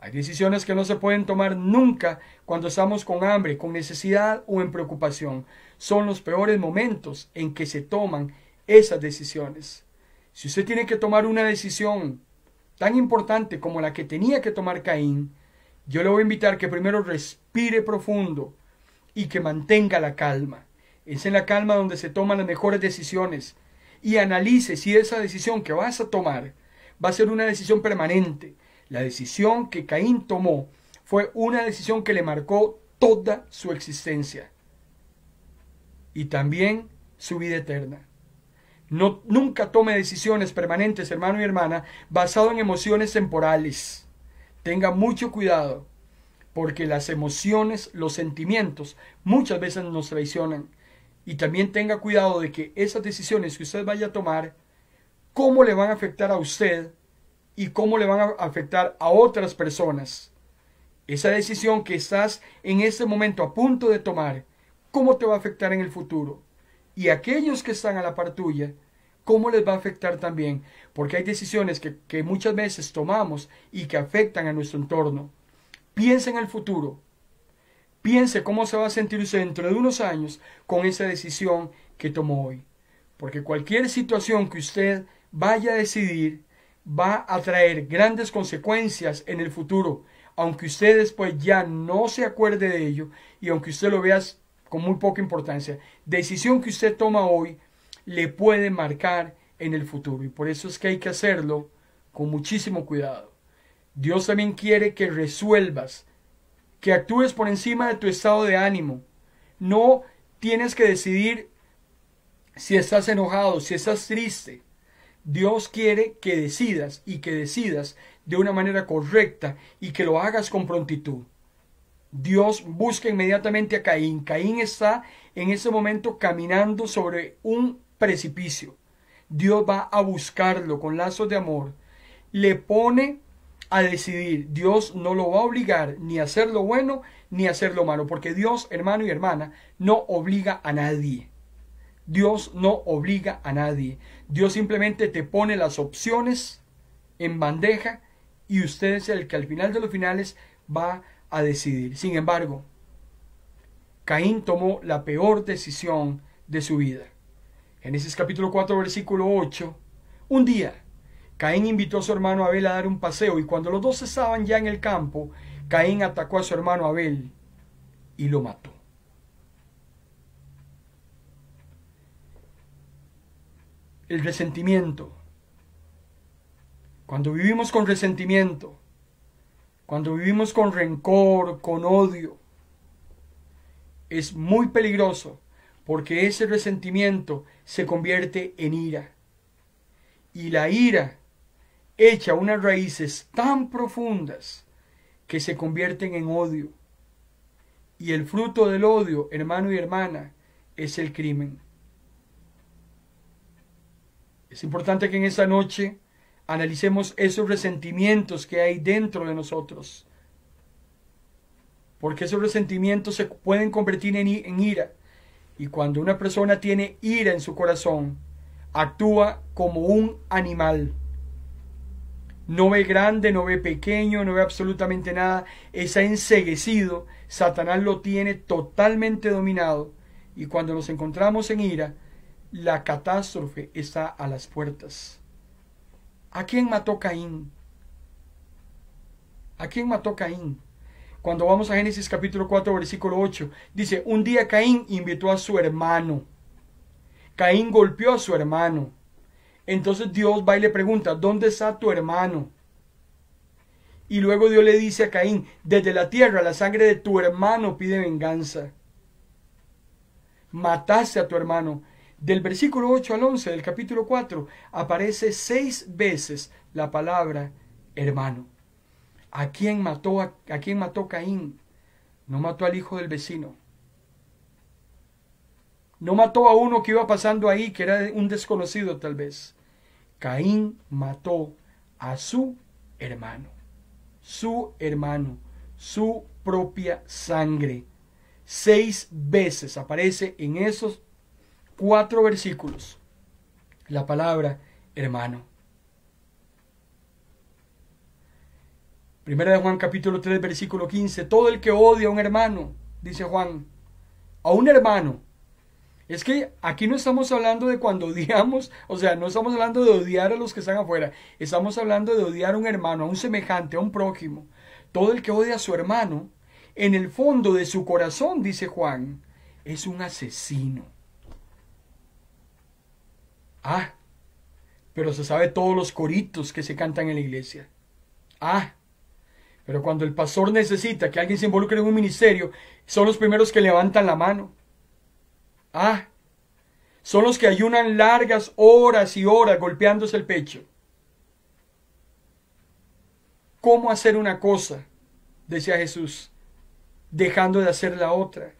Hay decisiones que no se pueden tomar nunca cuando estamos con hambre, con necesidad o en preocupación. Son los peores momentos en que se toman esas decisiones. Si usted tiene que tomar una decisión tan importante como la que tenía que tomar Caín, yo le voy a invitar que primero respire profundo y que mantenga la calma. Es en la calma donde se toman las mejores decisiones. Y analice si esa decisión que vas a tomar va a ser una decisión permanente. La decisión que Caín tomó fue una decisión que le marcó toda su existencia y también su vida eterna. Nunca tome decisiones permanentes, hermano y hermana, basado en emociones temporales. Tenga mucho cuidado, porque las emociones, los sentimientos, muchas veces nos traicionan. Y también tenga cuidado de que esas decisiones que usted vaya a tomar, cómo le van a afectar a usted y cómo le van a afectar a otras personas. Esa decisión que estás en este momento a punto de tomar, ¿cómo te va a afectar en el futuro? Y aquellos que están a la par tuya, ¿cómo les va a afectar también? Porque hay decisiones que muchas veces tomamos y que afectan a nuestro entorno. Piense en el futuro. Piense cómo se va a sentir usted dentro de unos años con esa decisión que tomó hoy. Porque cualquier situación que usted vaya a decidir va a traer grandes consecuencias en el futuro, aunque usted después ya no se acuerde de ello y aunque usted lo vea con muy poca importancia. Decisión que usted toma hoy le puede marcar en el futuro, y por eso es que hay que hacerlo con muchísimo cuidado. Dios también quiere que resuelvas, que actúes por encima de tu estado de ánimo. No tienes que decidir si estás enojado, si estás triste. Dios quiere que decidas, y que decidas de una manera correcta y que lo hagas con prontitud. Dios busca inmediatamente a Caín. Caín está en ese momento caminando sobre un precipicio. Dios va a buscarlo con lazos de amor. Le pone a decidir. Dios no lo va a obligar ni a hacer lo bueno ni a hacer lo malo, porque Dios, hermano y hermana, no obliga a nadie. Dios no obliga a nadie. Dios simplemente te pone las opciones en bandeja y usted es el que al final de los finales va a decidir. Sin embargo, Caín tomó la peor decisión de su vida. Génesis capítulo 4 versículo 8. Un día, Caín invitó a su hermano Abel a dar un paseo, y cuando los dos estaban ya en el campo, Caín atacó a su hermano Abel y lo mató. El resentimiento. Cuando vivimos con resentimiento, cuando vivimos con rencor, con odio, es muy peligroso, porque ese resentimiento se convierte en ira. Y la ira echa unas raíces tan profundas que se convierten en odio. Y el fruto del odio, hermano y hermana, es el crimen. Es importante que en esta noche analicemos esos resentimientos que hay dentro de nosotros. Porque esos resentimientos se pueden convertir en ira. Y cuando una persona tiene ira en su corazón, actúa como un animal. No ve grande, no ve pequeño, no ve absolutamente nada. Está enceguecido. Satanás lo tiene totalmente dominado. Y cuando nos encontramos en ira, la catástrofe está a las puertas. ¿A quién mató Caín? ¿A quién mató Caín? Cuando vamos a Génesis capítulo 4 versículo 8, dice, un día Caín invitó a su hermano. Caín golpeó a su hermano. Entonces Dios va y le pregunta, ¿dónde está tu hermano? Y luego Dios le dice a Caín, desde la tierra la sangre de tu hermano pide venganza. Mataste a tu hermano. Del versículo 8 al 11 del capítulo 4 aparece 6 veces la palabra hermano. ¿A quién mató Caín? No mató al hijo del vecino. No mató a uno que iba pasando ahí, que era un desconocido tal vez. Caín mató a su hermano. Su hermano. Su propia sangre. 6 veces aparece en esos 4 versículos la palabra hermano. Primera de Juan capítulo 3 versículo 15. Todo el que odia a un hermano, dice Juan, a un hermano. Es que aquí no estamos hablando de cuando odiamos, o sea, no estamos hablando de odiar a los que están afuera. Estamos hablando de odiar a un hermano, a un semejante, a un prójimo. Todo el que odia a su hermano, en el fondo de su corazón, dice Juan, es un asesino. Ah, pero se sabe todos los coritos que se cantan en la iglesia. Ah, pero cuando el pastor necesita que alguien se involucre en un ministerio, son los primeros que levantan la mano. Ah, son los que ayunan largas horas y horas golpeándose el pecho. ¿Cómo hacer una cosa? Decía Jesús, dejando de hacer la otra.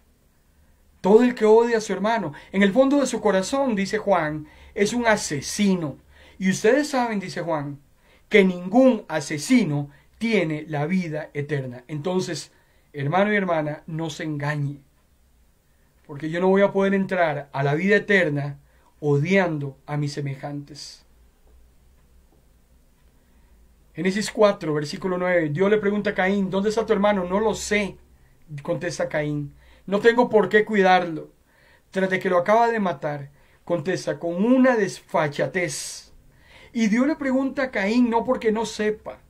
Todo el que odia a su hermano, en el fondo de su corazón, dice Juan, es un asesino. Y ustedes saben, dice Juan, que ningún asesino tiene la vida eterna. Entonces, hermano y hermana, no se engañe. Porque yo no voy a poder entrar a la vida eterna odiando a mis semejantes. Génesis 4, versículo 9. Dios le pregunta a Caín, ¿dónde está tu hermano? No lo sé, contesta Caín. No tengo por qué cuidarlo. Tras de que lo acaba de matar, contesta con una desfachatez. Y Dios le pregunta a Caín no porque no sepa,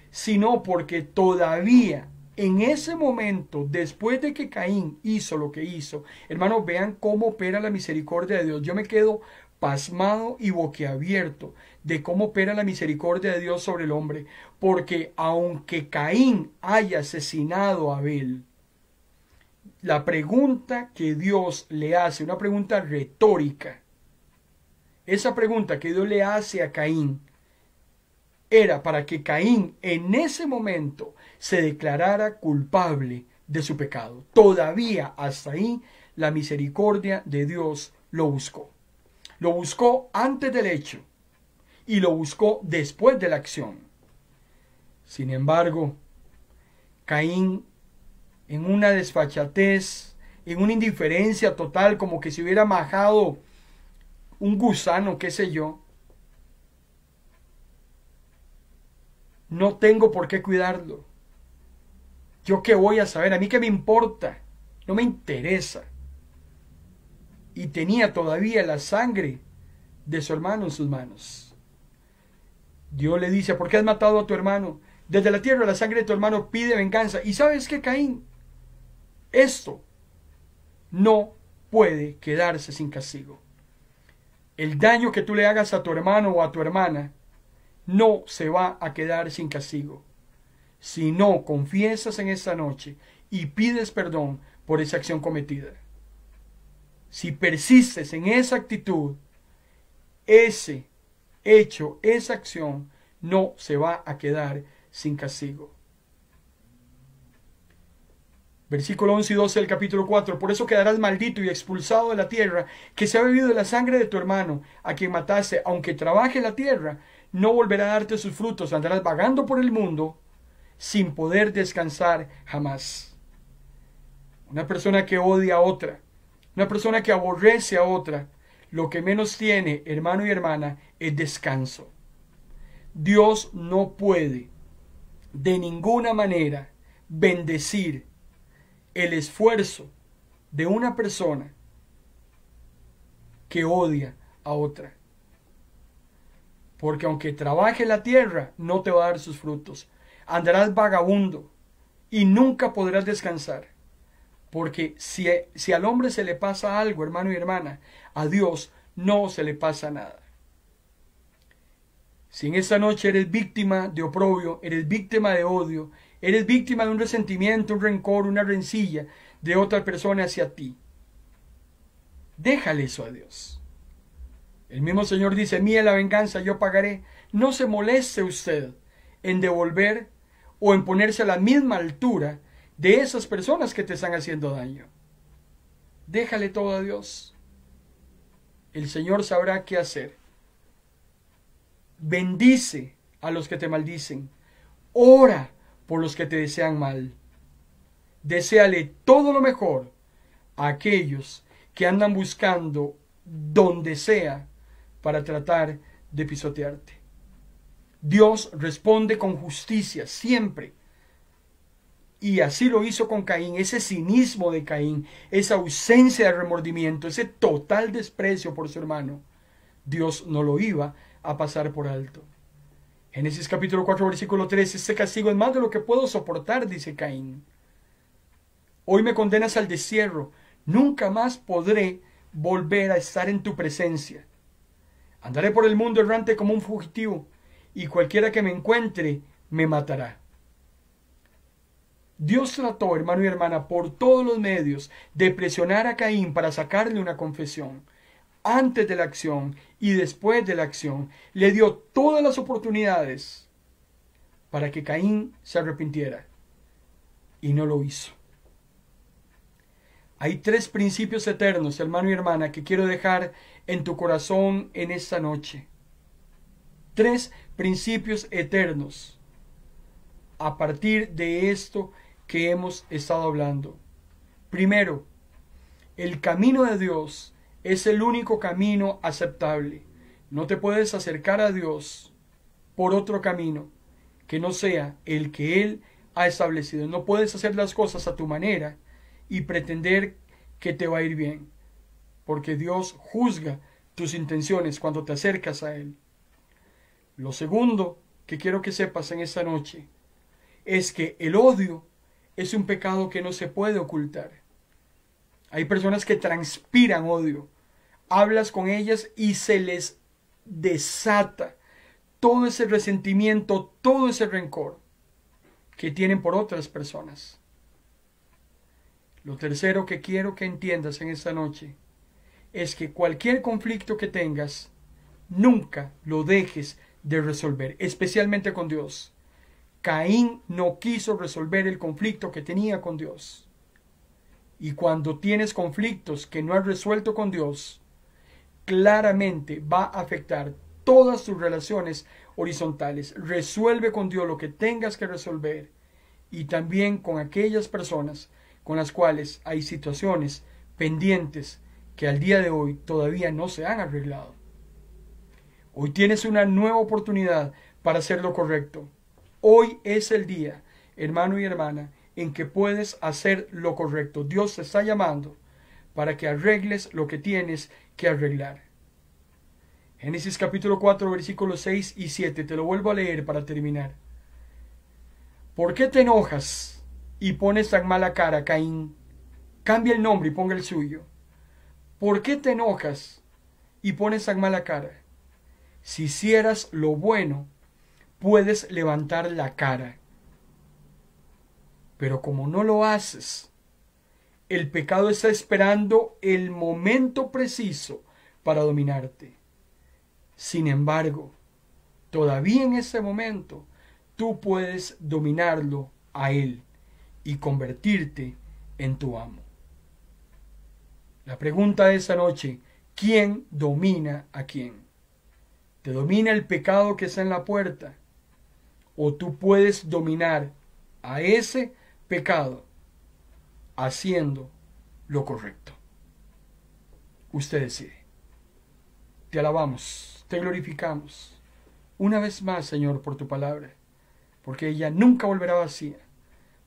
sino porque todavía en ese momento, después de que Caín hizo lo que hizo, hermanos, vean cómo opera la misericordia de Dios. Yo me quedo pasmado y boquiabierto de cómo opera la misericordia de Dios sobre el hombre, porque aunque Caín haya asesinado a Abel, la pregunta que Dios le hace, una pregunta retórica, esa pregunta que Dios le hace a Caín, era para que Caín en ese momento se declarara culpable de su pecado. Todavía hasta ahí la misericordia de Dios lo buscó. Lo buscó antes del hecho y lo buscó después de la acción. Sin embargo, Caín, en una desfachatez, en una indiferencia total, como que se hubiera majado un gusano, qué sé yo, no tengo por qué cuidarlo. ¿Yo qué voy a saber? ¿A mí qué me importa? No me interesa. Y tenía todavía la sangre de su hermano en sus manos. Dios le dice, ¿por qué has matado a tu hermano? Desde la tierra la sangre de tu hermano pide venganza. ¿Y sabes qué, Caín? Esto no puede quedarse sin castigo. El daño que tú le hagas a tu hermano o a tu hermana no se va a quedar sin castigo. Si no confiesas en esta noche y pides perdón por esa acción cometida. Si persistes en esa actitud, ese hecho, esa acción, no se va a quedar sin castigo. Versículo 11 y 12 del capítulo 4. Por eso quedarás maldito y expulsado de la tierra, que se ha bebido de la sangre de tu hermano, a quien mataste. Aunque trabaje la tierra, no volverá a darte sus frutos. Andarás vagando por el mundo sin poder descansar jamás. Una persona que odia a otra, una persona que aborrece a otra, lo que menos tiene, hermano y hermana, es descanso. Dios no puede de ninguna manera bendecir el esfuerzo de una persona que odia a otra. Porque aunque trabaje la tierra, no te va a dar sus frutos. Andarás vagabundo y nunca podrás descansar. Porque si al hombre se le pasa algo, hermano y hermana, a Dios no se le pasa nada. Si en esta noche eres víctima de oprobio, eres víctima de odio, eres víctima de un resentimiento, un rencor, una rencilla de otra persona hacia ti, déjale eso a Dios. El mismo Señor dice, mía la venganza, yo pagaré. No se moleste usted en devolver o en ponerse a la misma altura de esas personas que te están haciendo daño. Déjale todo a Dios. El Señor sabrá qué hacer. Bendice a los que te maldicen. Ora por los que te desean mal. Deséale todo lo mejor a aquellos que andan buscando donde sea para tratar de pisotearte. Dios responde con justicia siempre. Y así lo hizo con Caín. Ese cinismo de Caín, esa ausencia de remordimiento, ese total desprecio por su hermano, Dios no lo iba a pasar por alto. Génesis capítulo 4 versículo 3, este castigo es más de lo que puedo soportar, dice Caín. Hoy me condenas al destierro, nunca más podré volver a estar en tu presencia. Andaré por el mundo errante como un fugitivo, y cualquiera que me encuentre me matará. Dios trató, hermano y hermana, por todos los medios de presionar a Caín para sacarle una confesión. Antes de la acción y después de la acción, le dio todas las oportunidades para que Caín se arrepintiera. Y no lo hizo. Hay 3 principios eternos, hermano y hermana, que quiero dejar en tu corazón en esta noche. 3 principios eternos a partir de esto que hemos estado hablando. Primero, el camino de Dios Es el único camino aceptable. No te puedes acercar a Dios por otro camino que no sea el que Él ha establecido. No puedes hacer las cosas a tu manera y pretender que te va a ir bien, porque Dios juzga tus intenciones cuando te acercas a Él. Lo segundo que quiero que sepas en esta noche es que el odio es un pecado que no se puede ocultar. Hay personas que transpiran odio. Hablas con ellas y se les desata todo ese resentimiento, todo ese rencor que tienen por otras personas. Lo tercero que quiero que entiendas en esta noche es que cualquier conflicto que tengas, nunca lo dejes de resolver, especialmente con Dios. Caín no quiso resolver el conflicto que tenía con Dios. Y cuando tienes conflictos que no has resuelto con Dios, claramente va a afectar todas tus relaciones horizontales. Resuelve con Dios lo que tengas que resolver y también con aquellas personas con las cuales hay situaciones pendientes que al día de hoy todavía no se han arreglado. Hoy tienes una nueva oportunidad para hacer lo correcto. Hoy es el día, hermano y hermana, en que puedes hacer lo correcto. Dios te está llamando para que arregles lo que tienes que arreglar. Génesis capítulo 4, versículos 6 y 7. Te lo vuelvo a leer para terminar. ¿Por qué te enojas y pones tan mala cara, Caín? Cambia el nombre y ponga el suyo. ¿Por qué te enojas y pones tan mala cara? Si hicieras lo bueno, puedes levantar la cara. Pero como no lo haces, el pecado está esperando el momento preciso para dominarte. Sin embargo, todavía en ese momento, tú puedes dominarlo a él y convertirte en tu amo. La pregunta de esta noche, ¿quién domina a quién? ¿Te domina el pecado que está en la puerta? ¿O tú puedes dominar a ese pecado haciendo lo correcto? Usted decide. Te alabamos, te glorificamos. Una vez más, Señor, por tu palabra, porque ella nunca volverá vacía,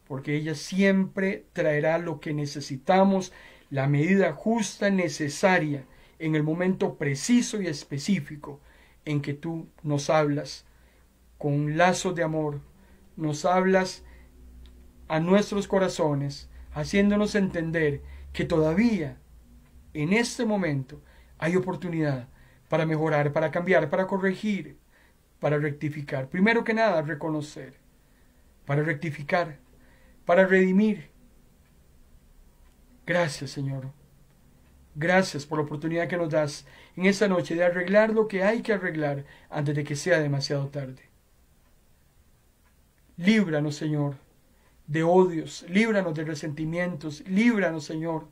porque ella siempre traerá lo que necesitamos, la medida justa, necesaria, en el momento preciso y específico en que tú nos hablas con lazos de amor, nos hablas a nuestros corazones, haciéndonos entender que todavía en este momento hay oportunidad para mejorar, para cambiar, para corregir, para rectificar. Primero que nada, reconocer, para rectificar, para redimir. Gracias, Señor. Gracias por la oportunidad que nos das en esta noche de arreglar lo que hay que arreglar antes de que sea demasiado tarde. Líbranos, Señor, de odios, líbranos de resentimientos, líbranos, Señor,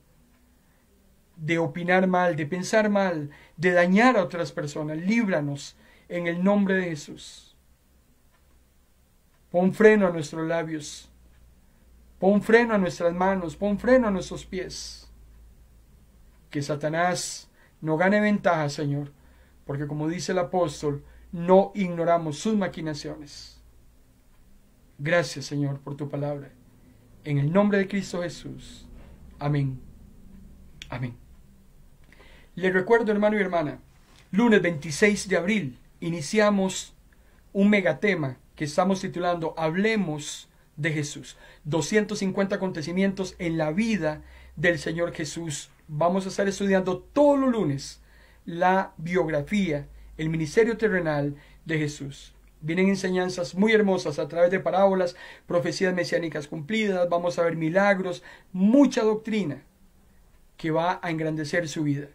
de opinar mal, de pensar mal, de dañar a otras personas. Líbranos en el nombre de Jesús. Pon freno a nuestros labios, pon freno a nuestras manos, pon freno a nuestros pies. Que Satanás no gane ventaja, Señor, porque como dice el apóstol, no ignoramos sus maquinaciones. Gracias, Señor, por tu palabra. En el nombre de Cristo Jesús. Amén. Amén. Le recuerdo, hermano y hermana, lunes 26 de abril iniciamos un megatema que estamos titulando Hablemos de Jesús. 250 acontecimientos en la vida del Señor Jesús. Vamos a estar estudiando todos los lunes la biografía, el ministerio terrenal de Jesús. Vienen enseñanzas muy hermosas a través de parábolas, profecías mesiánicas cumplidas, vamos a ver milagros, mucha doctrina que va a engrandecer su vida.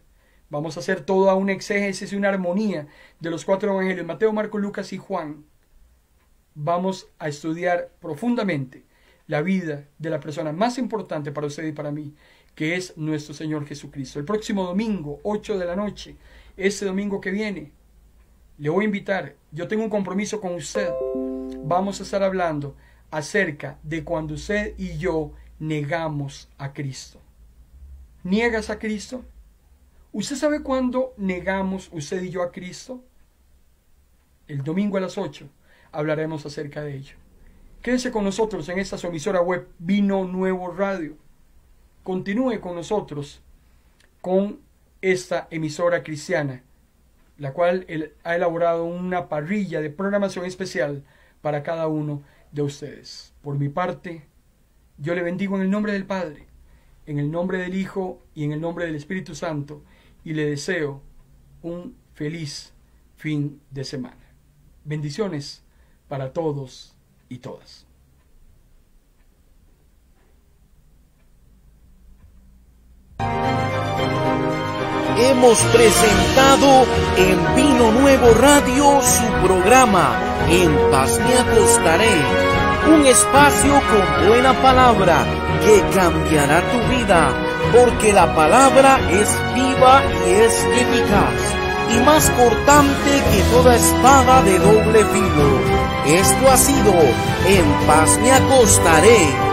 Vamos a hacer toda una exégesis y una armonía de los 4 evangelios, Mateo, Marcos, Lucas y Juan. Vamos a estudiar profundamente la vida de la persona más importante para usted y para mí, que es nuestro Señor Jesucristo. El próximo domingo, 8 de la noche, este domingo que viene, le voy a invitar, yo tengo un compromiso con usted. Vamos a estar hablando acerca de cuando usted y yo negamos a Cristo. ¿Niegas a Cristo? ¿Usted sabe cuándo negamos usted y yo a Cristo? El domingo a las 8 hablaremos acerca de ello. Quédese con nosotros en esta su emisora web Vino Nuevo Radio. Continúe con nosotros con esta emisora cristiana, la cual ha elaborado una parrilla de programación especial para cada uno de ustedes. Por mi parte, yo le bendigo en el nombre del Padre, en el nombre del Hijo y en el nombre del Espíritu Santo, y le deseo un feliz fin de semana. Bendiciones para todos y todas. Hemos presentado en Vino Nuevo Radio su programa En Paz Me Acostaré, un espacio con buena palabra que cambiará tu vida, porque la palabra es viva y es eficaz, y más cortante que toda espada de doble filo. Esto ha sido En Paz Me Acostaré.